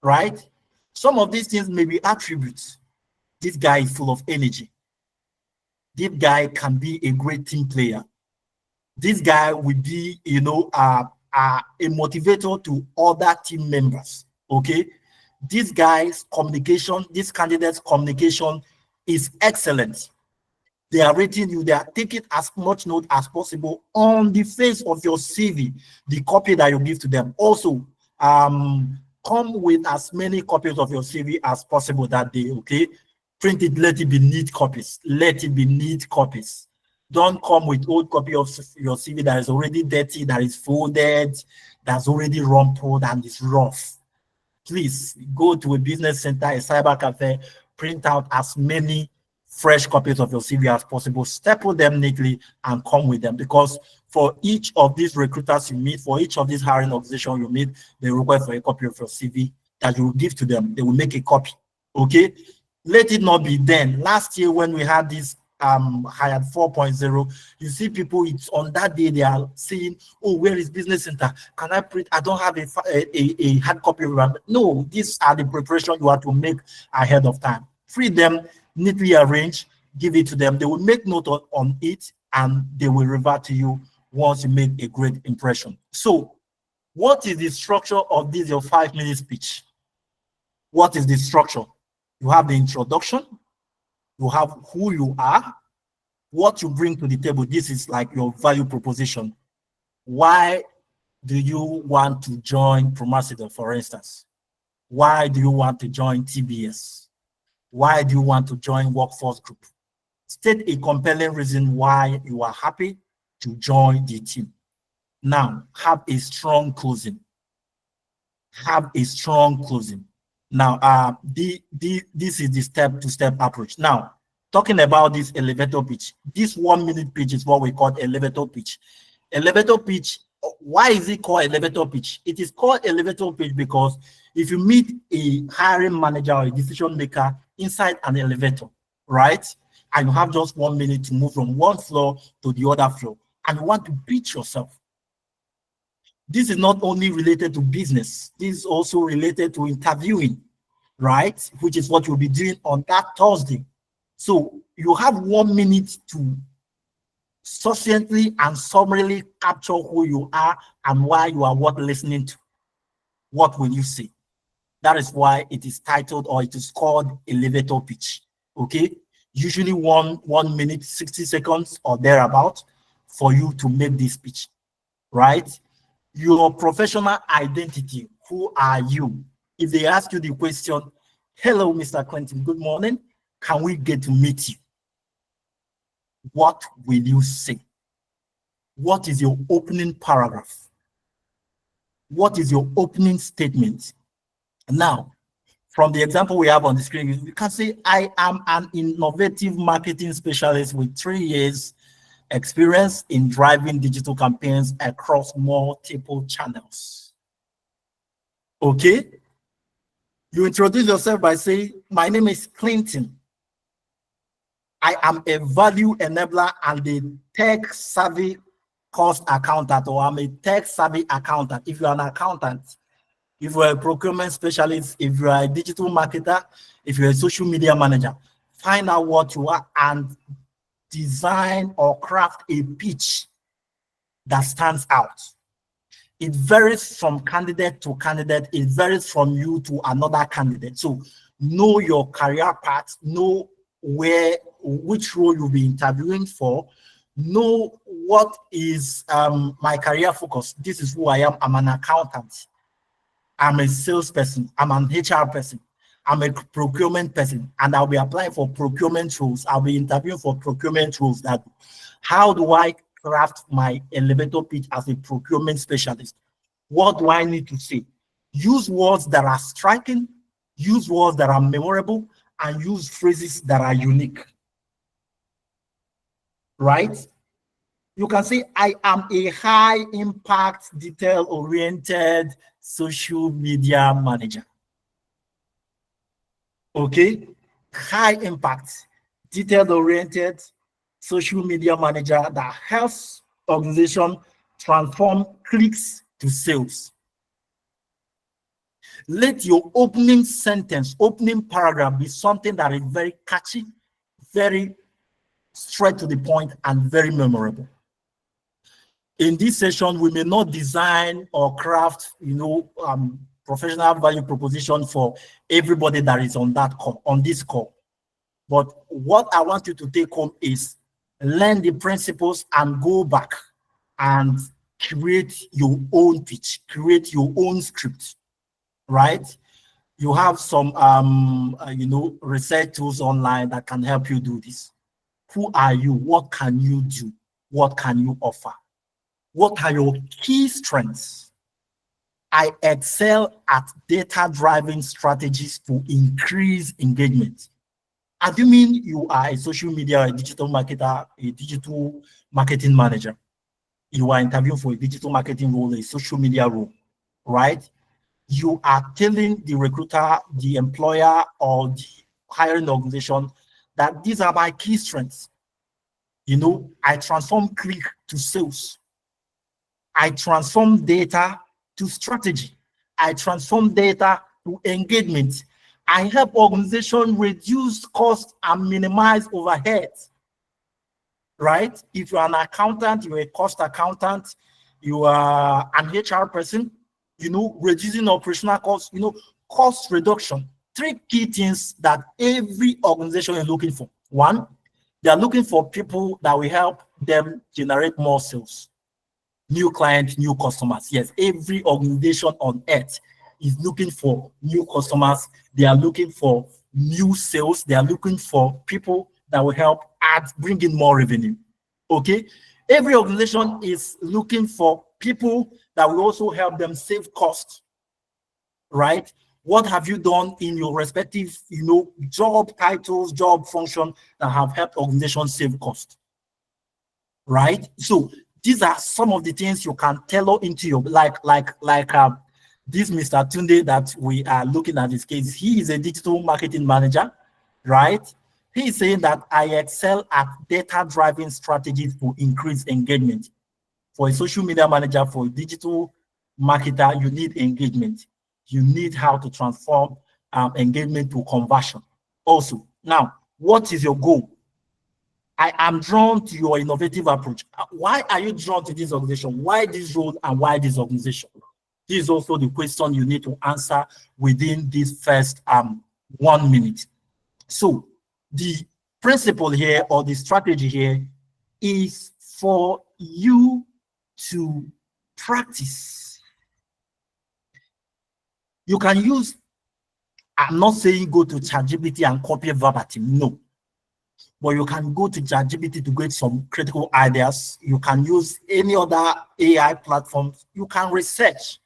right? Some of these things may be attributes. This guy is full of energy. This guy can be a great team player. This guy will be, a motivator to other team members, okay? This guy's communication, this candidate's communication is excellent. They are rating you, they are taking as much note as possible on the face of your CV, the copy that you give to them. Also, come with as many copies of your CV as possible that day, okay? Print it, let it be neat copies. Let it be neat copies. Don't come with old copy of your CV that is already dirty, that is folded, that's already rumpled and is rough. Please go to a business center, a cyber cafe, print out as many fresh copies of your CV as possible, staple them neatly and come with them, because for each of these recruiters you meet, for each of these hiring organizations you meet, they request for a copy of your CV that you will give to them. They will make a copy, okay? Let it not be then. Last year when we had this hired 4.0, you see people, it's on that day they are saying, oh, where is business center? Can I print? I don't have a hard copy of it. No, these are the preparation you have to make ahead of time. Free them, neatly arrange, give it to them. They will make note on it and they will revert to you once you make a great impression. So what is the structure of this, your 5-minute speech? What is the structure? You have the introduction, you have who you are, what you bring to the table. This is like your value proposition. Why do you want to join Promasido, for instance? Why do you want to join TBS? Why do you want to join Workforce Group? State a compelling reason why you are happy to join the team. Now, have a strong closing. Have a strong closing. Now, this is the step-to-step approach. Now, talking about this elevator pitch, this 1-minute pitch is what we call elevator pitch. Elevator pitch, why is it called elevator pitch? It is called elevator pitch because if you meet a hiring manager or a decision maker inside an elevator, right? And you have just 1 minute to move from one floor to the other floor, and you want to pitch yourself. This is not only related to business, this is also related to interviewing, right? Which is what you'll be doing on that Thursday. So you have 1 minute to succinctly and summarily capture who you are and why you are worth listening to. What will you say? That is why it is titled, or it is called elevator pitch. Okay? Usually one minute, 60 seconds or thereabout for you to make this speech, right? Your professional identity. Who are you? If they ask you the question, hello, Mr. Clinton, good morning. Can we get to meet you? What will you say? What is your opening paragraph? What is your opening statement? Now, from the example we have on the screen, you can say, I am an innovative marketing specialist with 3 years experience in driving digital campaigns across multiple channels. Okay? You introduce yourself by saying, my name is Clinton. I am a value enabler and a tech savvy cost accountant, or I'm a tech savvy accountant. If you're an accountant, if you're a procurement specialist, if you're a digital marketer, if you're a social media manager, find out what you are and design or craft a pitch that stands out. It varies from candidate to candidate. It varies from you to another candidate. So know your career path, know which role you'll be interviewing for, know what is my career focus. This is who I am. I'm an accountant. I'm a salesperson. I'm an HR person. I'm a procurement person, and I'll be applying for procurement roles. I'll be interviewing for procurement roles. That how do I craft my elevator pitch as a procurement specialist? What do I need to say? Use words that are striking, use words that are memorable, and use phrases that are unique. Right? You can say, I am a high impact, detail oriented social media manager. Okay, high impact, detail oriented social media manager that helps organization transform clicks to sales. Let your opening sentence, opening paragraph be something that is very catchy, very straight to the point, and very memorable. In this session, we may not design or craft, professional value proposition for everybody that is on that call, on this call. But what I want you to take home is learn the principles and go back and create your own pitch, create your own script, right? You have some, research tools online that can help you do this. Who are you? What can you do? What can you offer? What are your key strengths? I excel at data-driven strategies to increase engagement. And do you mean you are a social media, a digital marketer, a digital marketing manager? You are interviewing for a digital marketing role, a social media role, right? You are telling the recruiter, the employer, or the hiring organization that these are my key strengths. I transform click to sales. I transform data to strategy. I transform data to engagement. I help organizations reduce costs and minimize overheads. Right? If you're an accountant, you're a cost accountant, you are an HR person, reducing operational costs, cost reduction. Three key things that every organization is looking for. One, they are looking for people that will help them generate more sales, new clients, new customers. Yes, every organization on earth is looking for new customers. They are looking for new sales. They are looking for people that will help bring in more revenue. Okay, every organization is looking for people that will also help them save costs. Right? What have you done in your respective, job titles, job function that have helped organizations save costs? Right? So these are some of the things you can tailor into your this Mr. Tunde that we are looking at this case. He is a digital marketing manager, right? He is saying that I excel at data-driven strategies to increase engagement. For a social media manager, for a digital marketer, you need engagement. You need how to transform engagement to conversion. Also, now, what is your goal? I am drawn to your innovative approach. Why are you drawn to this organization? Why this role and why this organization? This is also the question you need to answer within this first 1 minute. So the principle here or the strategy here is for you to practice. You can use, I'm not saying go to ChatGPT and copy verbatim, no. But you can go to ChatGPT to get some critical ideas. You can use any other AI platforms. You can research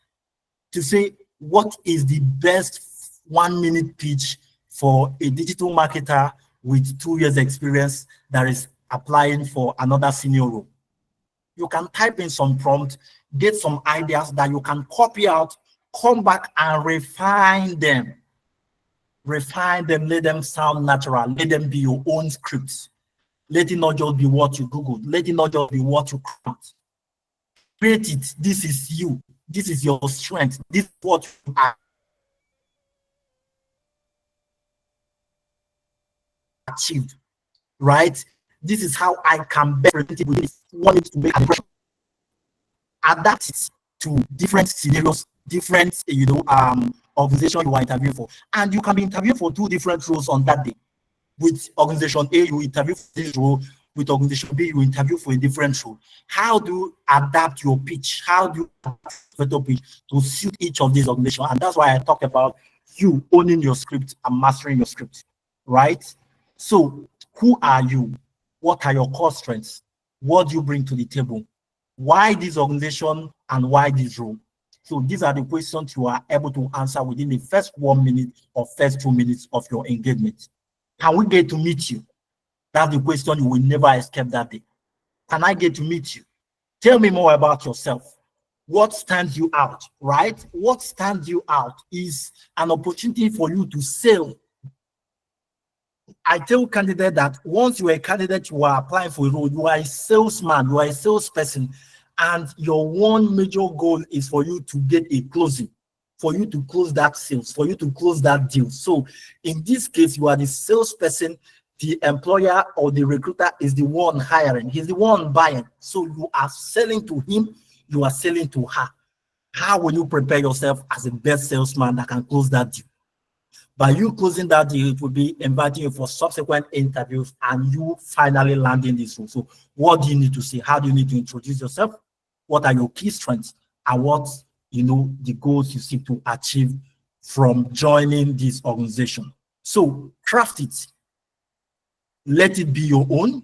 to say what is the best 1 minute pitch for a digital marketer with 2 years experience that is applying for another senior role. You can type in some prompt, get some ideas that you can copy out, come back and refine them. Refine them, let them sound natural, let them be your own scripts. Let it not just be what you Googled, let it not just be what you craft. Create it. This is you. This is your strength. This is what you are achieved. Right? This is how I can best present it with this. Want it to make an impression. Adapt it to different scenarios, different organization you are interviewing for. And you can be interviewed for 2 different roles on that day. With organization A, you interview for this role. With organization B, you interview for a different role. How do you adapt your pitch? How do you adapt your pitch to suit each of these organizations? And that's why I talk about you owning your script and mastering your script, right? So who are you? What are your core strengths? What do you bring to the table? Why this organization and why this role? So these are the questions you are able to answer within the first 1 minute or first 2 minutes of your engagement. Can we get to meet you? That's the question you will never escape that day. Can I get to meet you? Tell me more about yourself. What stands you out, right? What stands you out is an opportunity for you to sell. I tell candidates that once you are a candidate, you are applying for a role, you are a salesman, you are a salesperson, and your one major goal is for you to get a closing, for you to close that sales, for you to close that deal. So in this case, you are the salesperson, the employer or the recruiter is the one hiring, he's the one buying. So you are selling to him, you are selling to her. How will you prepare yourself as a best salesman that can close that deal? By you closing that deal, it will be inviting you for subsequent interviews and you finally landing this role. So what do you need to say? How do you need to introduce yourself? What are your key strengths? And what, the goals you seek to achieve from joining this organization? So craft it. Let it be your own.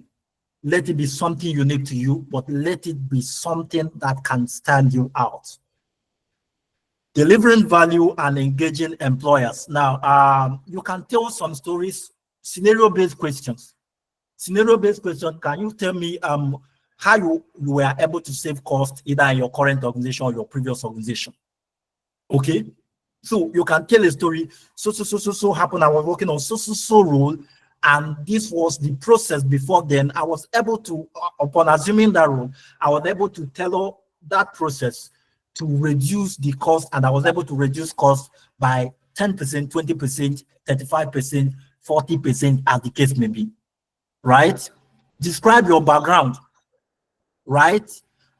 Let it be something unique to you, but let it be something that can stand you out. Delivering value and engaging employers. Now, you can tell some stories, scenario-based questions. Scenario-based question, can you tell me how you were able to save cost either in your current organization or your previous organization? Okay, so you can tell a story. So happened. I was working on so role, And this was the process before then. I was able to, upon assuming that role, I was able to tailor that process to reduce the cost, and I was able to reduce cost by 10%, 20%, 35%, 40%, as the case may be, right? Describe your background, right?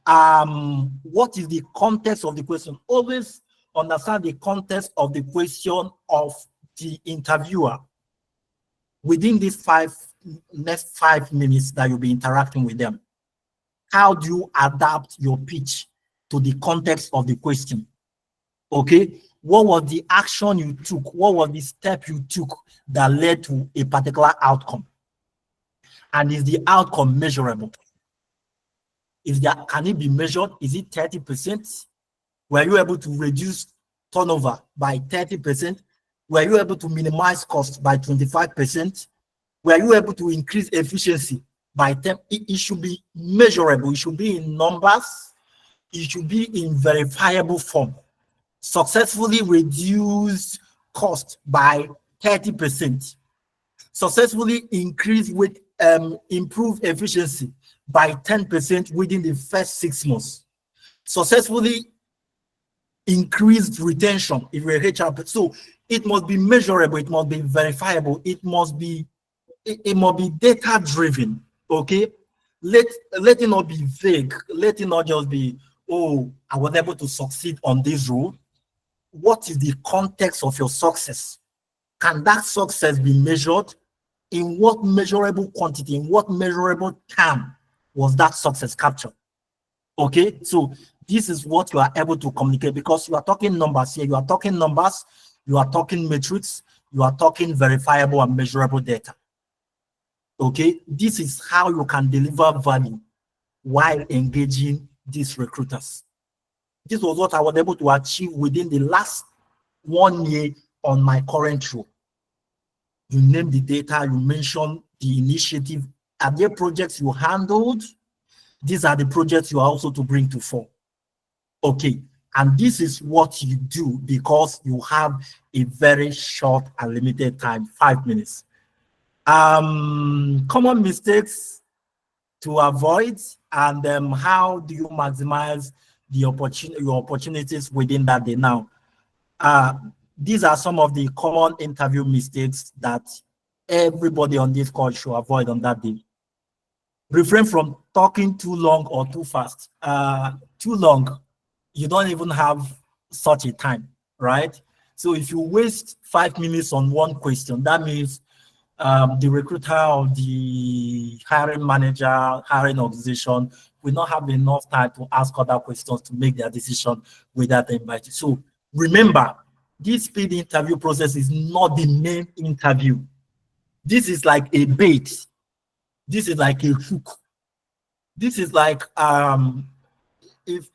What is the context of the question? Always understand the context of the question of the interviewer within these next 5 minutes that you'll be interacting with them. How do you adapt your pitch to the context of the question? Okay, what was the action you took? What was the step you took that led to a particular outcome? And is the outcome measurable? Can it be measured? Is it 30%? Were you able to reduce turnover by 30%? Were you able to minimize cost by 25%? Were you able to increase efficiency by 10? It should be measurable. It should be in numbers. It should be in verifiable form. Successfully reduce cost by 30%. Successfully increase with improve efficiency by 10% within the first 6 months. Successfully increased retention if you're HR. So it must be measurable, it must be verifiable, it must be data driven. Okay, let it not be vague. Let it not just be, oh, I was able to succeed on this role. What is the context of your success? Can that success be measured? In what measurable quantity, in what measurable time was that success captured? Okay, so this is what you are able to communicate, because you are talking numbers here. You are talking numbers, you are talking metrics, you are talking verifiable and measurable data. Okay, this is how you can deliver value while engaging these recruiters. This was what I was able to achieve within the last 1 year on my current role. You name the data, you mention the initiative. Are there projects you handled? These are the projects you are also to bring to fore. Okay, and this is what you do because you have a very short and limited time, 5 minutes. Common mistakes to avoid, and how do you maximize your opportunities within that day? Now, these are some of the common interview mistakes that everybody on this call should avoid on that day. Refrain from talking too long or too fast. Too long, you don't even have such a time, right? So if you waste 5 minutes on one question, that means the recruiter or the hiring manager, hiring organization will not have enough time to ask other questions to make their decision without inviting. So remember, this speed interview process is not the main interview. This is like a bait. This is like a hook. This is like if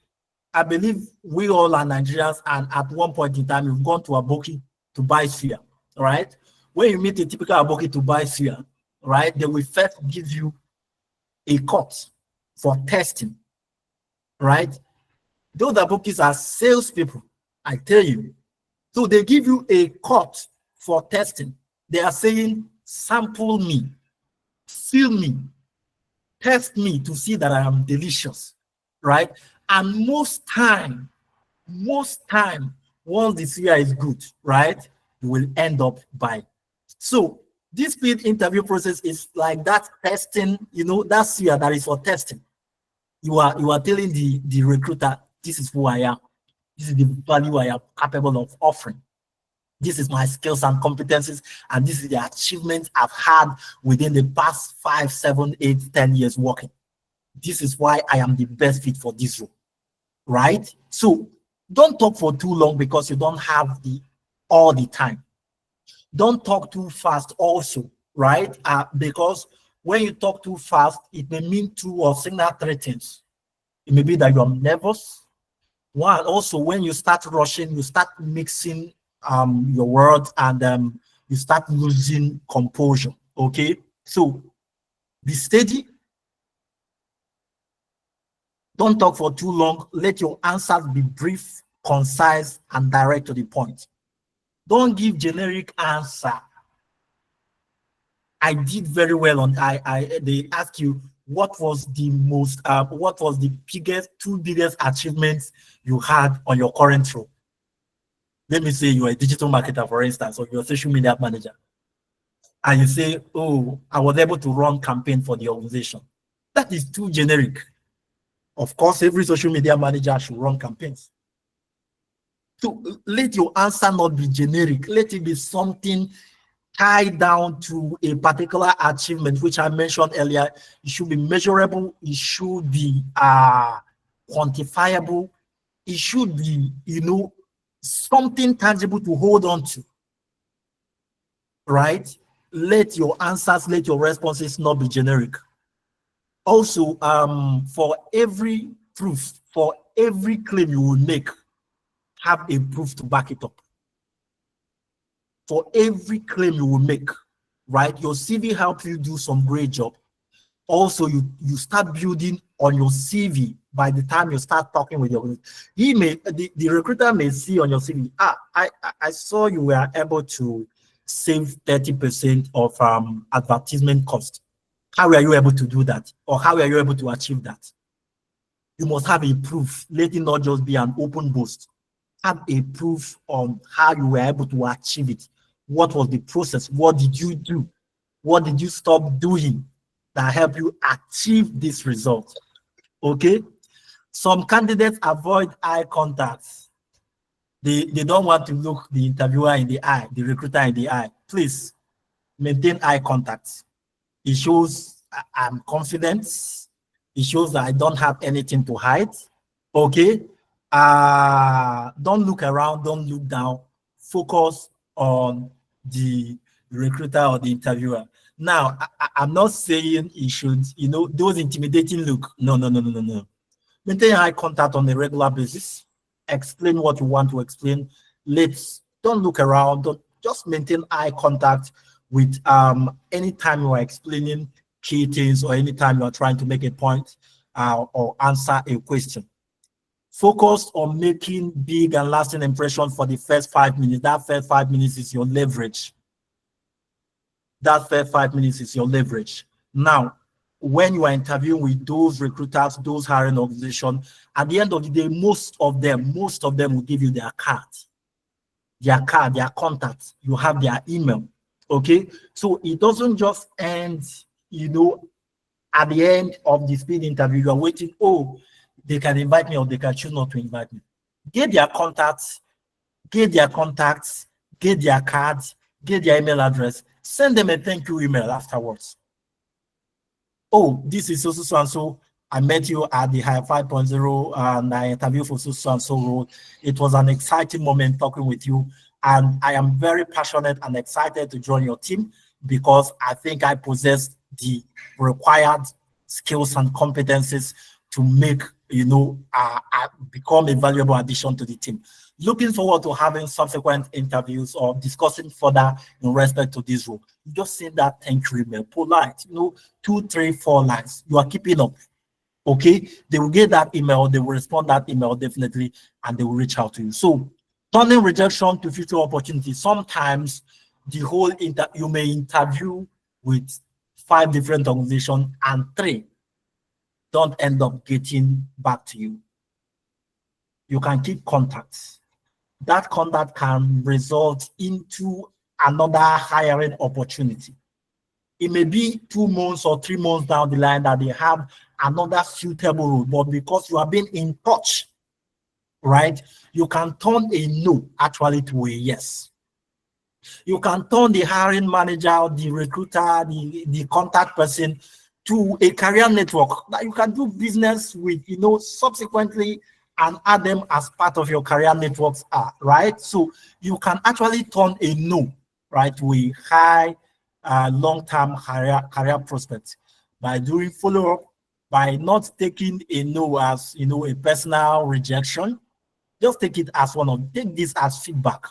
I believe we all are Nigerians, and at one point in time you've gone to Aboki to buy suya, right? When you meet a typical Aboki to buy suya, right, they will first give you a cut for testing, right? Those Abokis are salespeople, I tell you. So they give you a cut for testing. They are saying, sample me, feel me, test me to see that I am delicious, right? And most time, once the suya is good, right, you will end up buying. So this speed interview process is like that testing, that suya that is for testing. You are telling the recruiter, this is who I am. This is the value I am capable of offering. This is my skills and competencies, and this is the achievements I've had within the past 5, 7, 8, 10 years working. This is why I am the best fit for this role, right? So don't talk for too long because you don't have all the time. Don't talk too fast also, right? Because when you talk too fast, it may mean 2 or signal 3 things. It may be that you're nervous. One, also when you start rushing, you start mixing your words, and you start losing composure. Okay, so be steady. Don't talk for too long. Let your answers be brief, concise, and direct to the point. Don't give generic answer. I did very well on they ask you what was the two biggest achievements you had on your current role. Let me say you're a digital marketer, for instance, or you're a social media manager, and you say, oh, I was able to run campaign for the organization. That is too generic. Of course, every social media manager should run campaigns. So let your answer not be generic. Let it be something tied down to a particular achievement, which I mentioned earlier. It should be measurable. It should be quantifiable. It should be, something tangible to hold on to. Right? Let your answers, let your responses not be generic. Also, for every proof, for every claim you will make, have a proof to back it up. For every claim you will make, right? Your CV helps you do some great job. Also, you start building on your CV by the time you start talking with your the recruiter may see on your CV, I saw you were able to save 30% of advertisement cost. How were you able to do that? Or how were you able to achieve that? You must have a proof. Let it not just be an open boast. Have a proof on how you were able to achieve it. What was the process? What did you do? What did you stop doing that helped you achieve this result? Okay. Some candidates avoid eye contact. They don't want to look the interviewer in the eye, the recruiter in the eye. Please maintain eye contact. It shows I'm confident. It shows that I don't have anything to hide. Okay. Don't look around, don't look down. Focus on the recruiter or the interviewer. Now, I'm not saying you should, those intimidating look. No. Maintain eye contact on a regular basis. Explain what you want to explain. Don't look around. Don't just maintain eye contact with anytime you are explaining key things or anytime you are trying to make a point or answer a question. Focus on making big and lasting impressions for the first 5 minutes. That first 5 minutes is your leverage. That first 5 minutes is your leverage. Now, when you are interviewing with those recruiters, those hiring organizations, at the end of the day, most of them will give you their card, their contact. You have their email. Okay. So it doesn't just end, at the end of the speed interview, you are waiting. Oh, they can invite me or they can choose not to invite me. Get their contacts, get their cards, get their email address, send them a thank you email afterwards. Oh, this is so and so. I met you at the High 5.0 and I interviewed for so and so role. It was an exciting moment talking with you. And I am very passionate and excited to join your team because I think I possess the required skills and competencies to make, become a valuable addition to the team. Looking forward to having subsequent interviews or discussing further in respect to this role. You just send that thank you email, polite, 2, 3, 4 lines. You are keeping up. Okay, they will get that email, they will respond that email definitely, and they will reach out to you. So turning rejection to future opportunities. Sometimes you may interview with 5 different organizations and 3 don't end up getting back to you. You can keep contacts. That contact can result into another hiring opportunity. It may be 2 months or 3 months down the line that they have another suitable role, but because you have been in touch, right, you can turn a no actually to a yes. You can turn the hiring manager, the recruiter, the contact person to a career network that you can do business with, subsequently and add them as part of your career networks, right? So you can actually turn a no, right, to a high long-term career prospect by doing follow-up, by not taking a no as, a personal rejection. Just take this as feedback.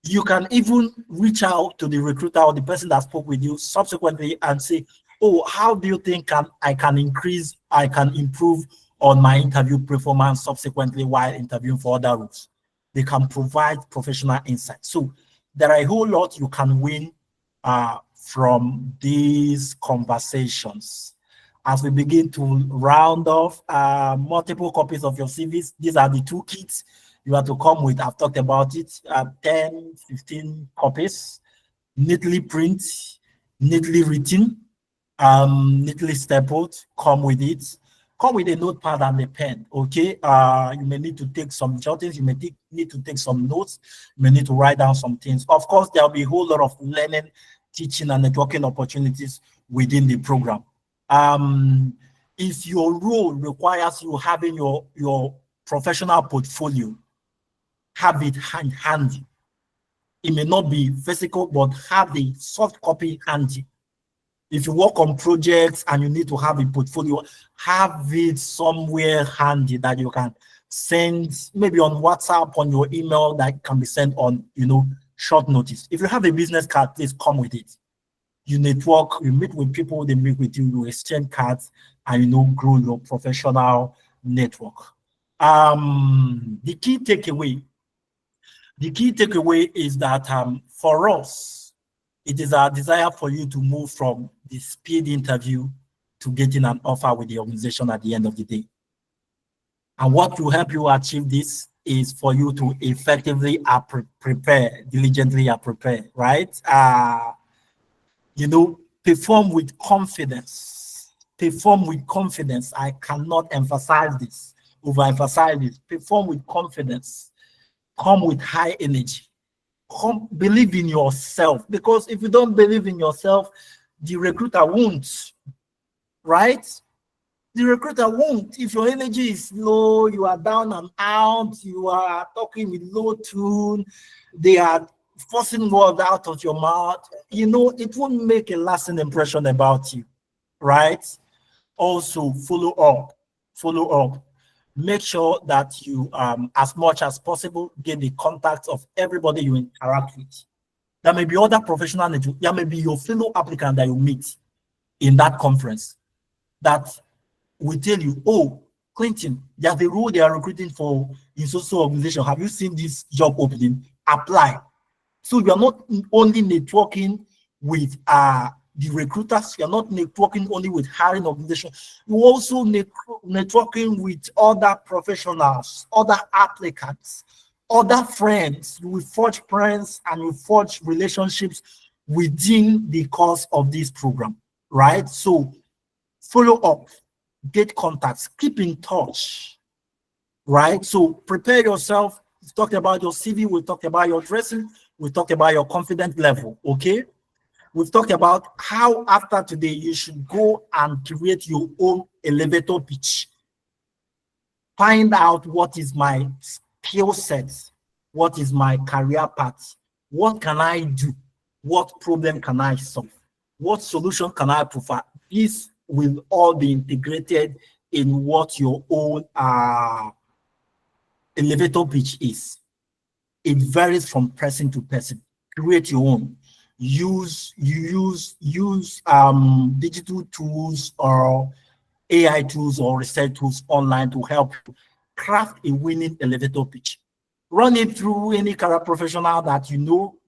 You can even reach out to the recruiter or the person that spoke with you subsequently and say, oh, how do you think I can improve on my interview performance subsequently while interviewing for other roles? They can provide professional insight. So there are a whole lot you can win from these conversations? As we begin to round off, multiple copies of your CVs. These are the toolkits you have to come with. I've talked about it, 10, 15 copies, neatly print, neatly written, neatly stapled, come with it. Come with a notepad and a pen, okay? You may need to take some jottings, you may need to take some notes, you may need to write down some things. Of course, there'll be a whole lot of learning, teaching, and networking opportunities within the program. If your role requires you having your professional portfolio, have it handy. It may not be physical, but have the soft copy handy. If you work on projects and you need to have a portfolio, have it somewhere handy that you can send, maybe on WhatsApp, on your email, that can be sent on, short notice. If you have a business card, please come with it. You network, you meet with people, they meet with you, you exchange cards, and grow your professional network. The key takeaway is that for us, it is our desire for you to move from the speed interview to getting an offer with the organization at the end of the day. And what will help you achieve this is for you to effectively prepare, diligently prepare, right? Perform with confidence. Perform with confidence. I cannot emphasize this, overemphasize this. Perform with confidence. Come with high energy. Believe in yourself, because if you don't believe in yourself, the recruiter won't, right? The recruiter won't. If your energy is low, you are down and out, you are talking with low tune, they are forcing words out of your mouth, it won't make a lasting impression about you, right? Also, follow up. Make sure that you, as much as possible, get the contacts of everybody you interact with. There may be other professionals, there may be your fellow applicant that you meet in that conference that will tell you, oh, Clinton, there's a role they are recruiting for in social organization. Have you seen this job opening? Apply. So you are not only networking with the recruiters, you're not networking only with hiring organizations, you also networking with other professionals, other applicants, other friends. You will forge friends and you forge relationships within the course of this program, right? So follow up, get contacts, keep in touch, right? So prepare yourself. We talked about your CV, we talked about your dressing, we talked about your confidence level, okay? We've talked about how after today you should go and create your own elevator pitch. Find out what is my skill set, what is my career path, what can I do, what problem can I solve, what solution can I provide. This will all be integrated in what your own elevator pitch is. It varies from person to person. Create your own. Use digital tools or AI tools or research tools online to help you craft a winning elevator pitch. Run it through any career professional that you know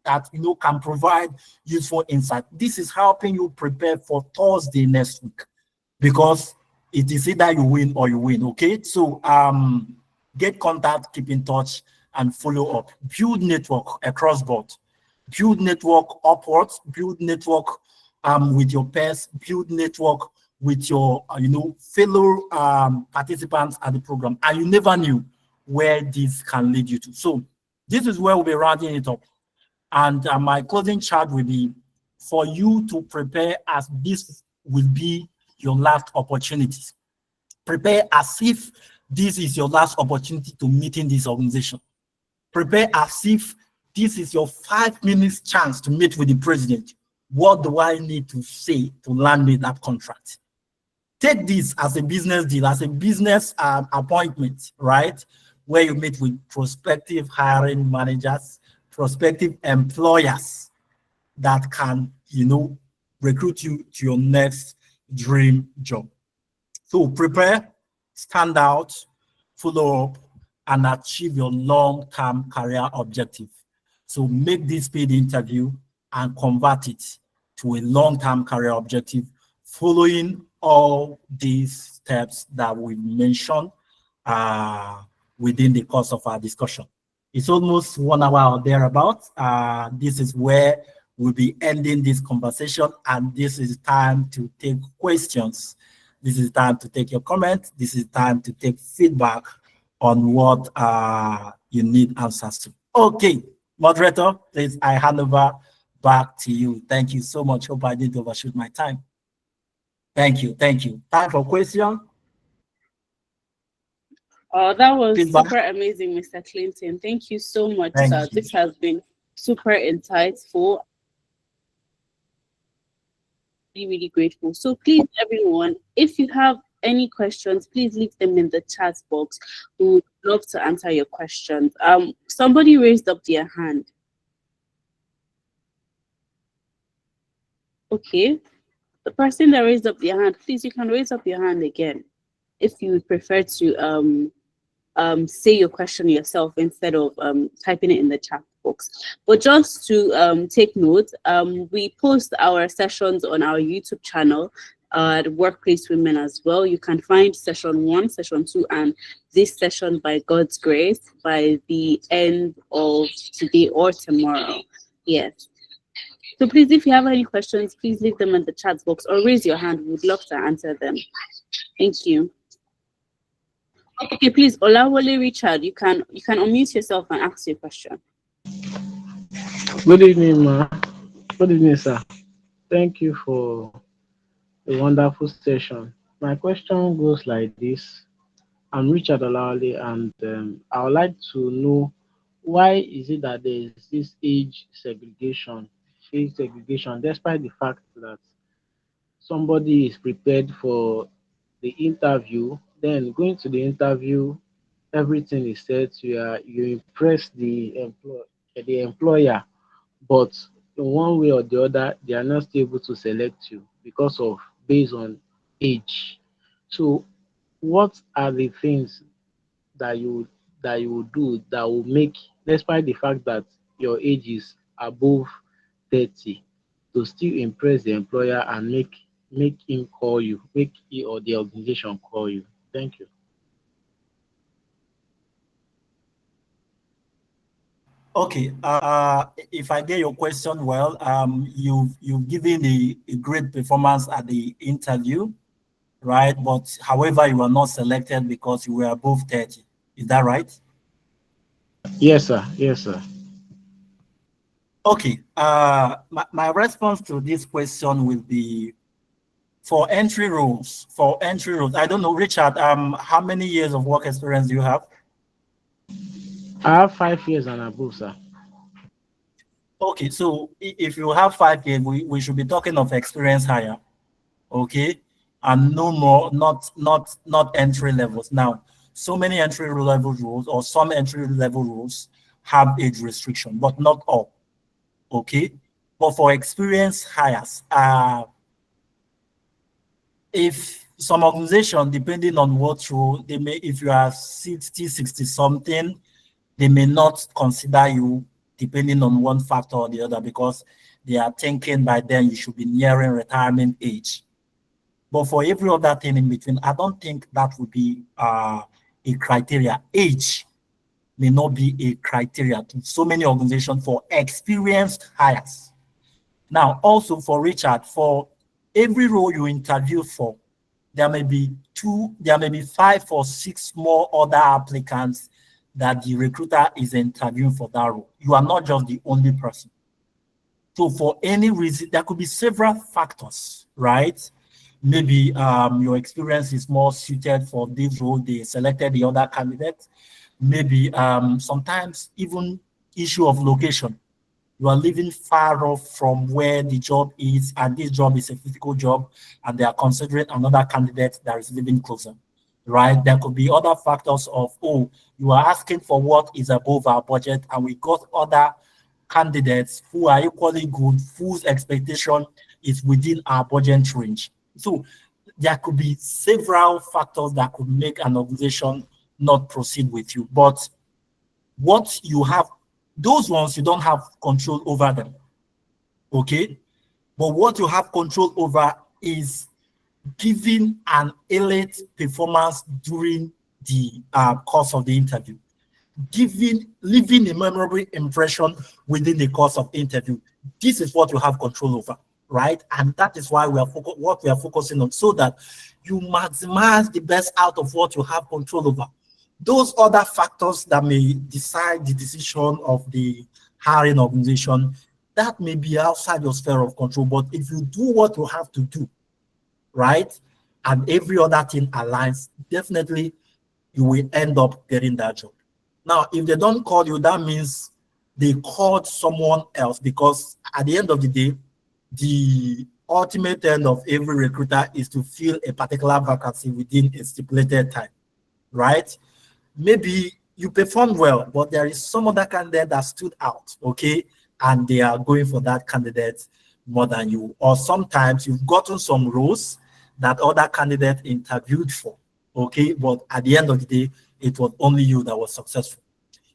can provide useful insight. This is helping you prepare for Thursday next week, because it is either you win or you win. Okay, so get contact, keep in touch, and follow up. Build network across board. Build network upwards. Build network with your peers. Build network with your fellow participants at the program. And you never knew where this can lead you to. So this is where we'll be rounding it up. And my closing chart will be for you to prepare as this will be your last opportunity. Prepare as if this is your last opportunity to meet in this organization. Prepare as if this is your 5 minutes chance to meet with the president. What do I need to say to land me that contract? Take this as a business deal, as a business appointment, right? Where you meet with prospective hiring managers, prospective employers that can, recruit you to your next dream job. So prepare, stand out, follow up, and achieve your long-term career objective. So make this paid interview and convert it to a long-term career objective following all these steps that we mentioned uh, within the course of our discussion. It's almost 1 hour or thereabouts. This is where we'll be ending this conversation, and this is time to take questions. This is time to take your comments. This is time to take feedback on what you need answers to. Okay, moderator, please, I hand over back to you. Thank you so much. Hope I didn't overshoot my time. Thank you. Thank you. Time for question. Oh, that was Feedback. super amazing, Mr. Clinton. Thank you so much, Thank sir. you. This has been super insightful. Really grateful. So please, everyone, if you have any questions, please leave them in the chat box. We would love to answer your questions. Somebody raised up their hand. Okay. The person that raised up their hand, please, you can raise up your hand again if you would prefer to say your question yourself instead of typing it in the chat box. But just to take note, we post our sessions on our YouTube channel, the Workplace Women as well. You can find session 1, session 2, and this session, by God's grace, by the end of today or tomorrow. Yes. So please, if you have any questions, please leave them in the chat box or raise your hand. We would love to answer them. Thank you. Okay, please, Olawale Richard, you can unmute yourself and ask your question. Good evening, ma. Good evening, sir. Thank you for a wonderful session. My question goes like this. I'm Richard Olawale, and I would like to know, why is it that there is this age segregation, despite the fact that somebody is prepared for the interview, then going to the interview, everything is said, you impress the employer, but in one way or the other, they are not still able to select you because of based on age. So, what are the things that you would do that will make, despite the fact that your age is above 30, to still impress the employer and make him call you, make he or the organization call you? Thank you. Okay. If I get your question well, you've given a great performance at the interview, right? But however, you were not selected because you were above 30. Is that right? Yes, sir. Yes, sir. Okay. My response to this question will be for entry roles. For entry roles, I don't know, Richard. How many years of work experience do you have? I have 5 years and above, sir. Okay, so if you have 5 years, we should be talking of experience higher. Okay, and no more, not entry levels. Now, so many entry level rules or some entry level rules have age restriction, but not all. Okay, but for experience hires, if some organization, depending on what role, they may, if you are 60 something, they may not consider you depending on one factor or the other because they are thinking by then you should be nearing retirement age. But for every other thing in between, I don't think that would be a criteria. Age may not be a criteria to so many organizations for experienced hires. Now, also for Richard, for every role you interview for, there may be 5 or 6 more other applicants that the recruiter is interviewing for that role. You are not just the only person. So for any reason, there could be several factors, right? Maybe your experience is more suited for this role. They selected the other candidate. Maybe sometimes even issue of location. You are living far off from where the job is, and this job is a physical job, and they are considering another candidate that is living closer, right? There could be other factors of, oh, you are asking for what is above our budget, and we got other candidates who are equally good, whose expectation is within our budget range. So there could be several factors that could make an organization not proceed with you. But what you have, those ones you don't have control over them. Okay. But what you have control over is giving an elite performance during the course of the interview, leaving a memorable impression within the course of interview. This is what you have control over, right? And that is why what we are focusing on, so that you maximize the best out of what you have control over. Those other factors that may decide the decision of the hiring organization, that may be outside your sphere of control. But if you do what you have to do, right, and every other thing aligns, definitely you will end up getting that job. Now, if they don't call you, that means they called someone else, because at the end of the day, the ultimate end of every recruiter is to fill a particular vacancy within a stipulated time, right? Maybe you performed well, but there is some other candidate that stood out, okay? And they are going for that candidate more than you. Or sometimes you've gotten some roles that other candidates interviewed for, okay? But at the end of the day, it was only you that was successful.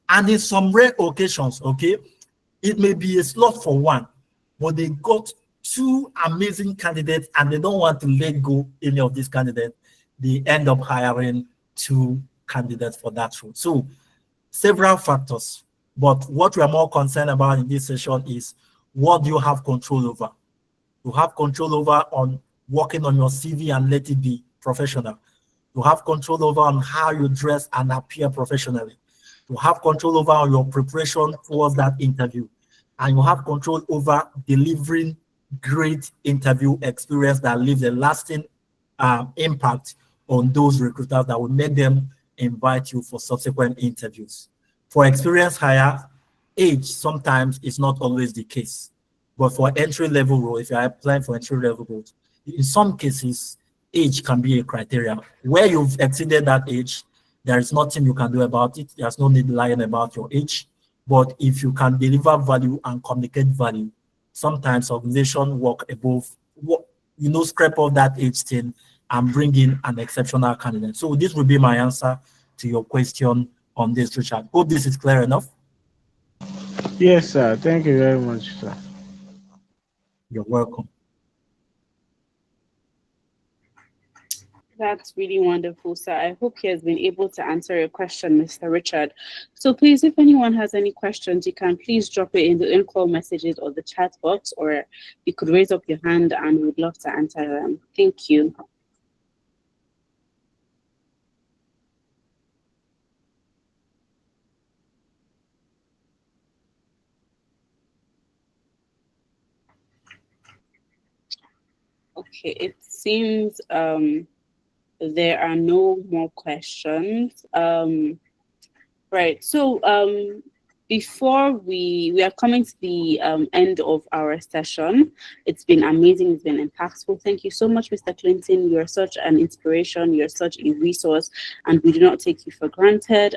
And in some rare occasions, okay, it may be a slot for one, but they got two amazing candidates and they don't want to let go any of these candidates. They end up hiring two candidates for that role. So several factors, but what we are more concerned about in this session is, what do you have control over? You have control over on working on your CV and let it be professional. You have control over on how you dress and appear professionally. You have control over on your preparation towards that interview. And you have control over delivering great interview experience that leaves a lasting impact on those recruiters that will make them invite you for subsequent interviews. For experienced hire, age sometimes is not always the case. But for entry-level role, if you are applying for entry-level roles, in some cases, age can be a criteria. Where you've exceeded that age, there is nothing you can do about it. There's no need lying about your age. But if you can deliver value and communicate value, sometimes organizations work above, scrape off that age thing and bring in an exceptional candidate. So this will be my answer to your question on this, Richard. Hope this is clear enough. Yes, sir. Thank you very much, sir. You're welcome. That's really wonderful, sir. I hope he has been able to answer your question, Mr. Richard. So please, if anyone has any questions, you can please drop it in the in-call messages or the chat box, or you could raise up your hand and we'd love to answer them. Thank you. Okay, it seems there are no more questions. Right. So before we are coming to the end of our session. It's been amazing. It's been impactful. Thank you so much, Mr. Clinton. You're such an inspiration. You're such a resource, and we do not take you for granted.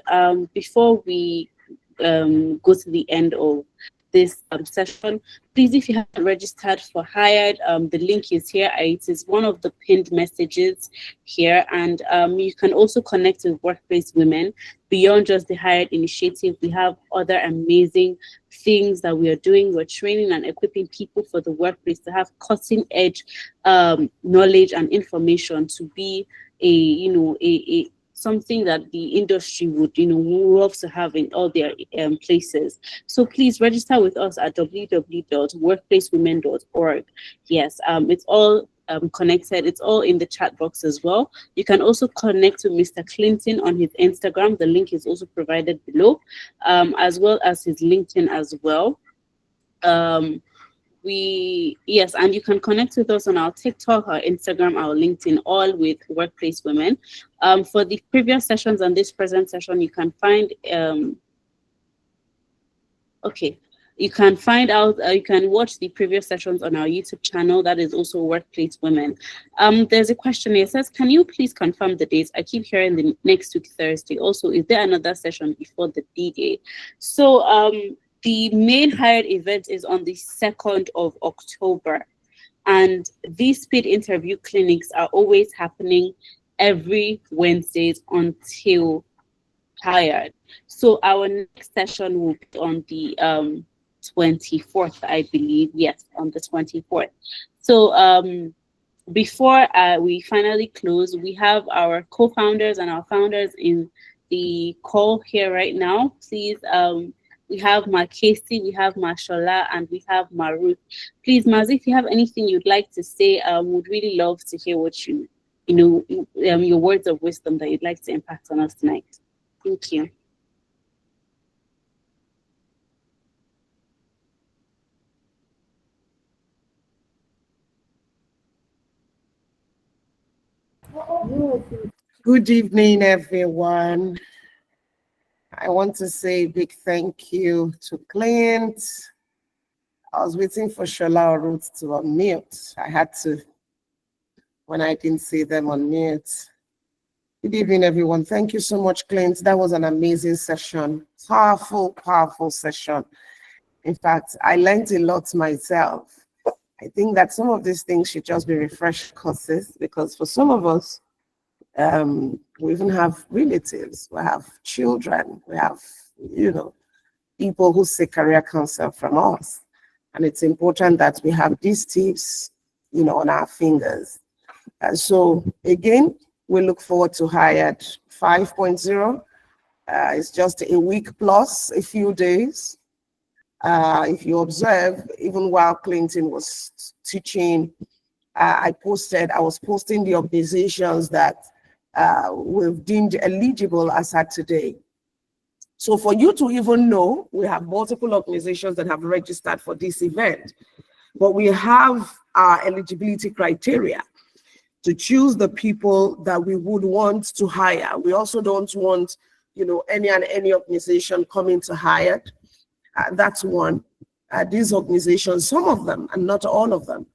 Before we go to the end of this session, please, if you haven't registered for Hired, the link is here. It is one of the pinned messages here, and you can also connect with Workplace Women. Beyond just the Hired initiative, we have other amazing things that we are doing. We're training and equipping people for the workplace to have cutting edge knowledge and information to be a something that the industry would love to have in all their places. So please register with us at www.workplacewomen.org. Yes, it's all connected. It's all in the chat box as well. You can also connect with Mr. Clinton on his Instagram. The link is also provided below, as well as his LinkedIn as well. Yes, and you can connect with us on our TikTok, our Instagram, our LinkedIn, all with Workplace Women. For the previous sessions and this present session, you can find you can find out, you can watch the previous sessions on our YouTube channel. That is also Workplace Women. There's a question here. It says, can you please confirm the dates? I keep hearing the next week, Thursday. Also, is there another session before the D-Day? So the main Hired event is on the 2nd of October. And these speed interview clinics are always happening every Wednesdays until Hired. So our next session will be on the 24th, I believe. Yes, on the 24th. So before we finally close, we have our co-founders and our founders in the call here right now. Please, we have Casey, we have Shola, and we have Ruth. Please, Maz, if you have anything you'd like to say, would really love to hear what your words of wisdom that you'd like to impact on us tonight. Thank you. Good evening, everyone. I want to say a big thank you to Clint. I was waiting for Shola or Ruth to unmute. I had to, when I didn't see them unmute. Good evening, everyone. Thank you so much, Clint. That was an amazing session. Powerful, powerful session. In fact, I learned a lot myself. I think that some of these things should just be refreshed courses, because for some of us, we even have relatives, we have children, we have, people who seek career counsel from us. And it's important that we have these tips, on our fingers. And so again, we look forward to Hired 5.0. It's just a week plus a few days. If you observe, even while Clinton was teaching, I was posting the organizations that we've deemed eligible as at today. So for you to even know, we have multiple organizations that have registered for this event, but we have our eligibility criteria to choose the people that we would want to hire. We also don't want, any organization coming to hire. That's one. These organizations, some of them, and not all of them,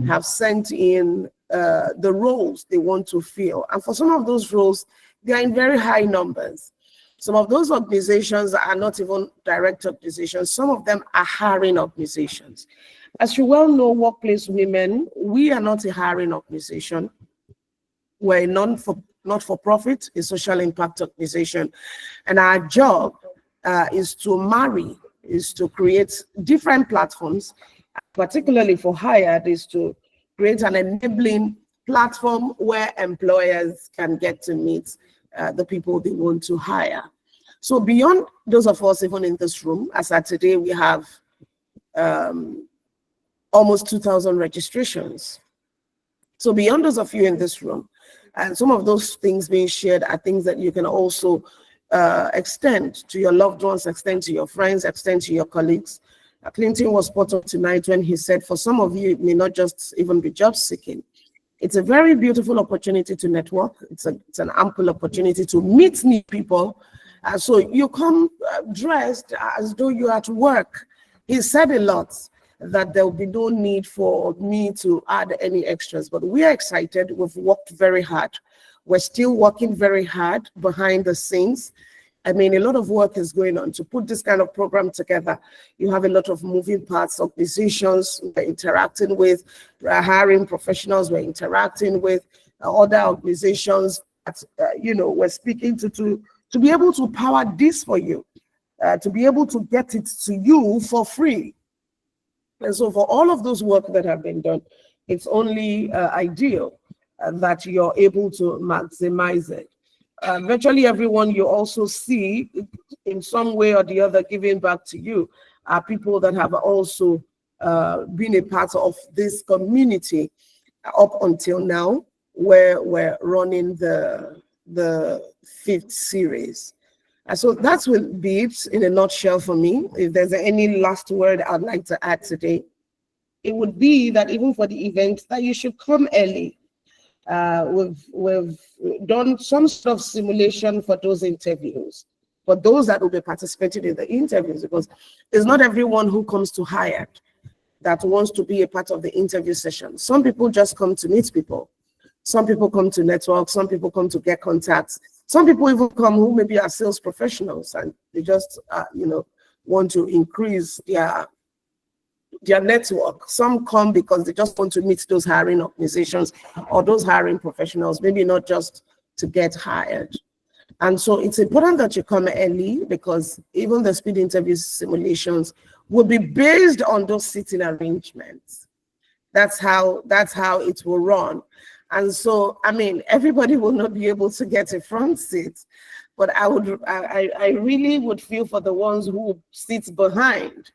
have sent in the roles they want to fill. And for some of those roles, they are in very high numbers. Some of those organizations are not even direct organizations. Some of them are hiring organizations. As you well know, Workplace Women, we are not a hiring organization. We're a not-for-profit, a social impact organization. And our job is to create different platforms, particularly for Hired, is to create an enabling platform where employers can get to meet the people they want to hire. So beyond those of us even in this room, as at today, we have almost 2,000 registrations. So beyond those of you in this room, and some of those things being shared are things that you can also extend to your loved ones, extend to your friends, extend to your colleagues. Clinton was spot on tonight when he said, for some of you, it may not just even be job seeking. It's a very beautiful opportunity to network. It's an ample opportunity to meet new people. So you come dressed as though you're at work. He said a lot that there will be no need for me to add any extras, but we are excited. We've worked very hard. We're still working very hard behind the scenes. I mean, a lot of work is going on to put this kind of program together. You have a lot of moving parts, organizations we're interacting with, we're hiring professionals, we're interacting with other organizations that, we're speaking to be able to power this for you, to be able to get it to you for free. And so for all of those work that have been done, it's only ideal that you're able to maximize it. Virtually everyone you also see in some way or the other giving back to you are people that have also been a part of this community up until now, where we're running the 5th series. So that will be it in a nutshell for me. If there's any last word I'd like to add today, it would be that even for the event, that you should come early. We've done some sort of simulation for those interviews, for those that will be participating in the interviews, because it's not everyone who comes to Hired that wants to be a part of the interview session. Some people just come to meet people. Some people come to network. Some people come to get contacts. Some people even come who maybe are sales professionals and they just, want to increase their network. Some come because they just want to meet those hiring organizations or those hiring professionals, maybe not just to get hired. And so it's important that you come early, because even the speed interview simulations will be based on those seating arrangements. That's how it will run. And so, I mean, everybody will not be able to get a front seat, but I really would feel for the ones who sit behind.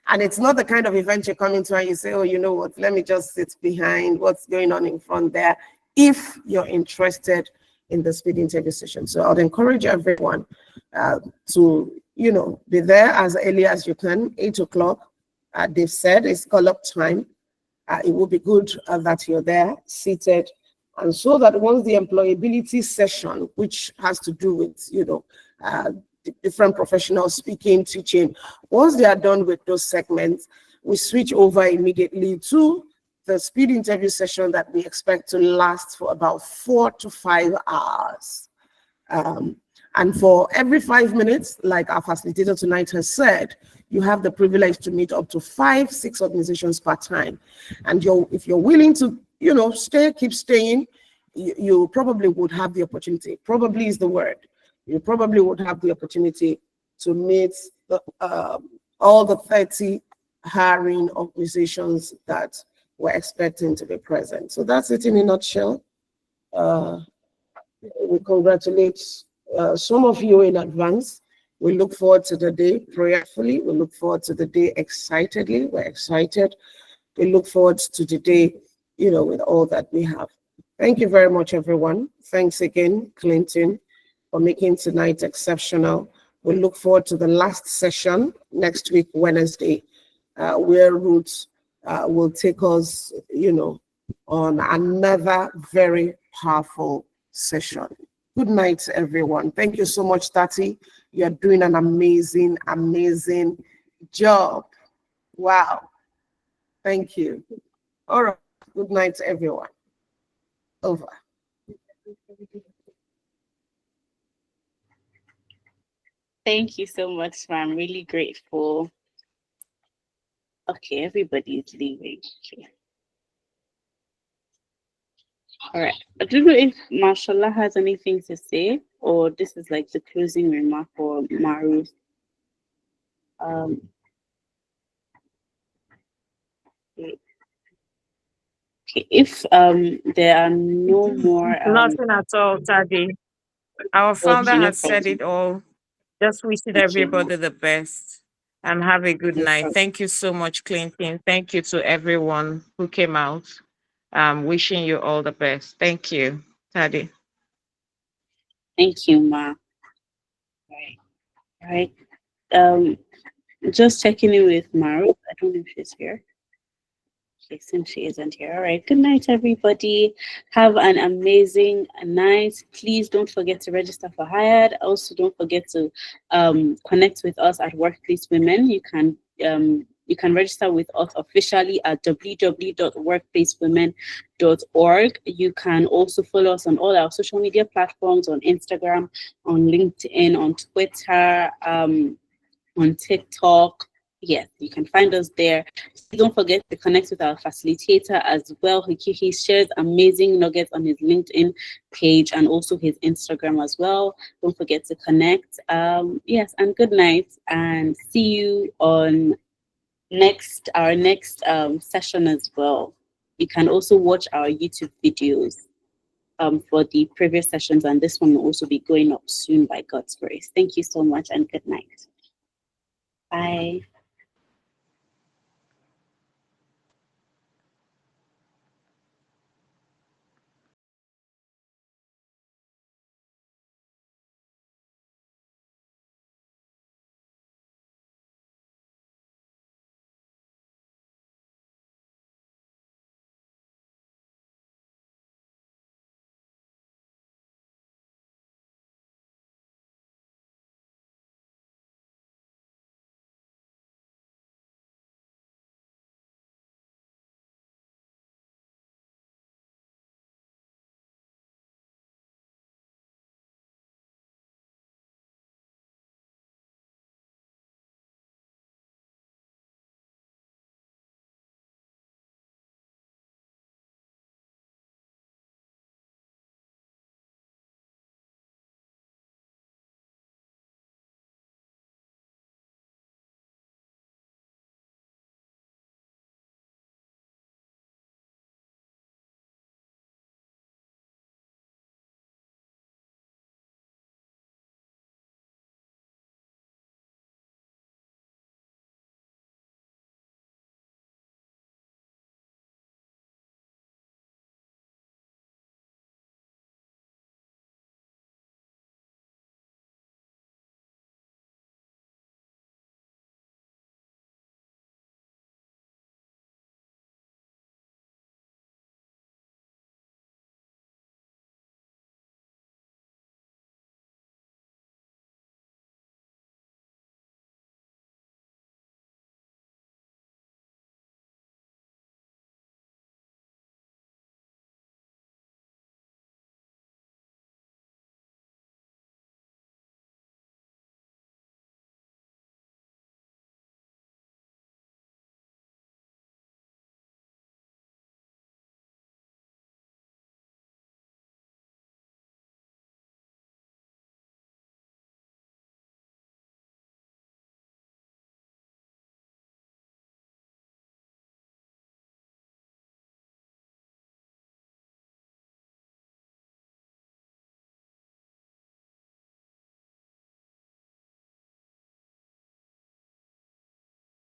And it's not the kind of event you're coming to and you say, oh, you know what, let me just sit behind what's going on in front there, if you're interested in the speed interview session. So I'd encourage everyone to, be there as early as you can, 8 o'clock. They've said it's call-up time. It will be good that you're there, seated, and so that once the employability session, which has to do with, different professionals speaking, teaching, once they are done with those segments, we switch over immediately to the speed interview session that we expect to last for about 4 to 5 hours. And for every 5 minutes, like our facilitator tonight has said, you have the privilege to meet up to 5-6 organizations per time. And if you're willing to, keep staying, you probably would have the opportunity. Probably is the word. You probably would have the opportunity to meet all the 30 hiring organizations that we're expecting to be present. So that's it in a nutshell. We congratulate some of you in advance. We look forward to the day prayerfully. We look forward to the day excitedly. We're excited. We look forward to the day, with all that we have. Thank you very much, everyone. Thanks again, Clinton, for making tonight exceptional. We look forward to the last session next week, Wednesday, where Ruth will take us, on another very powerful session. Good night, everyone. Thank you so much, Tati. You're doing an amazing, amazing job. Wow. Thank you. All right. Good night, everyone. Over. Thank you so much, ma'am. I'm really grateful. Okay, everybody's leaving. Okay. All right. I don't know if Mashallah has anything to say, or this is like the closing remark for Maru. Okay, if there are no more Nothing at all, Tadi. Our founder okay, no has said problem. it all. Just wishing Okay, ma. everybody the best and have a good No night. problem. Thank you so much, Clinton. Thank you to everyone who came out. Wishing you all the best. Thank you, Tadi. Thank you, ma. Right. Right. Just checking in with Maru. I don't know if she's here. Okay, since she isn't here. All right. Good night, everybody. Have an amazing night. Please don't forget to register for Hired. Also, don't forget to connect with us at Workplace Women. You can register with us officially at www.workplacewomen.org. You can also follow us on all our social media platforms, on Instagram, on LinkedIn, on Twitter, on TikTok. Yes, you can find us there. Don't forget to connect with our facilitator as well. He shares amazing nuggets on his LinkedIn page and also his Instagram as well. Don't forget to connect. Yes, and good night, and see you on our next session as well. You can also watch our YouTube videos for the previous sessions, and this one will also be going up soon by God's grace. Thank you so much, and good night. Bye.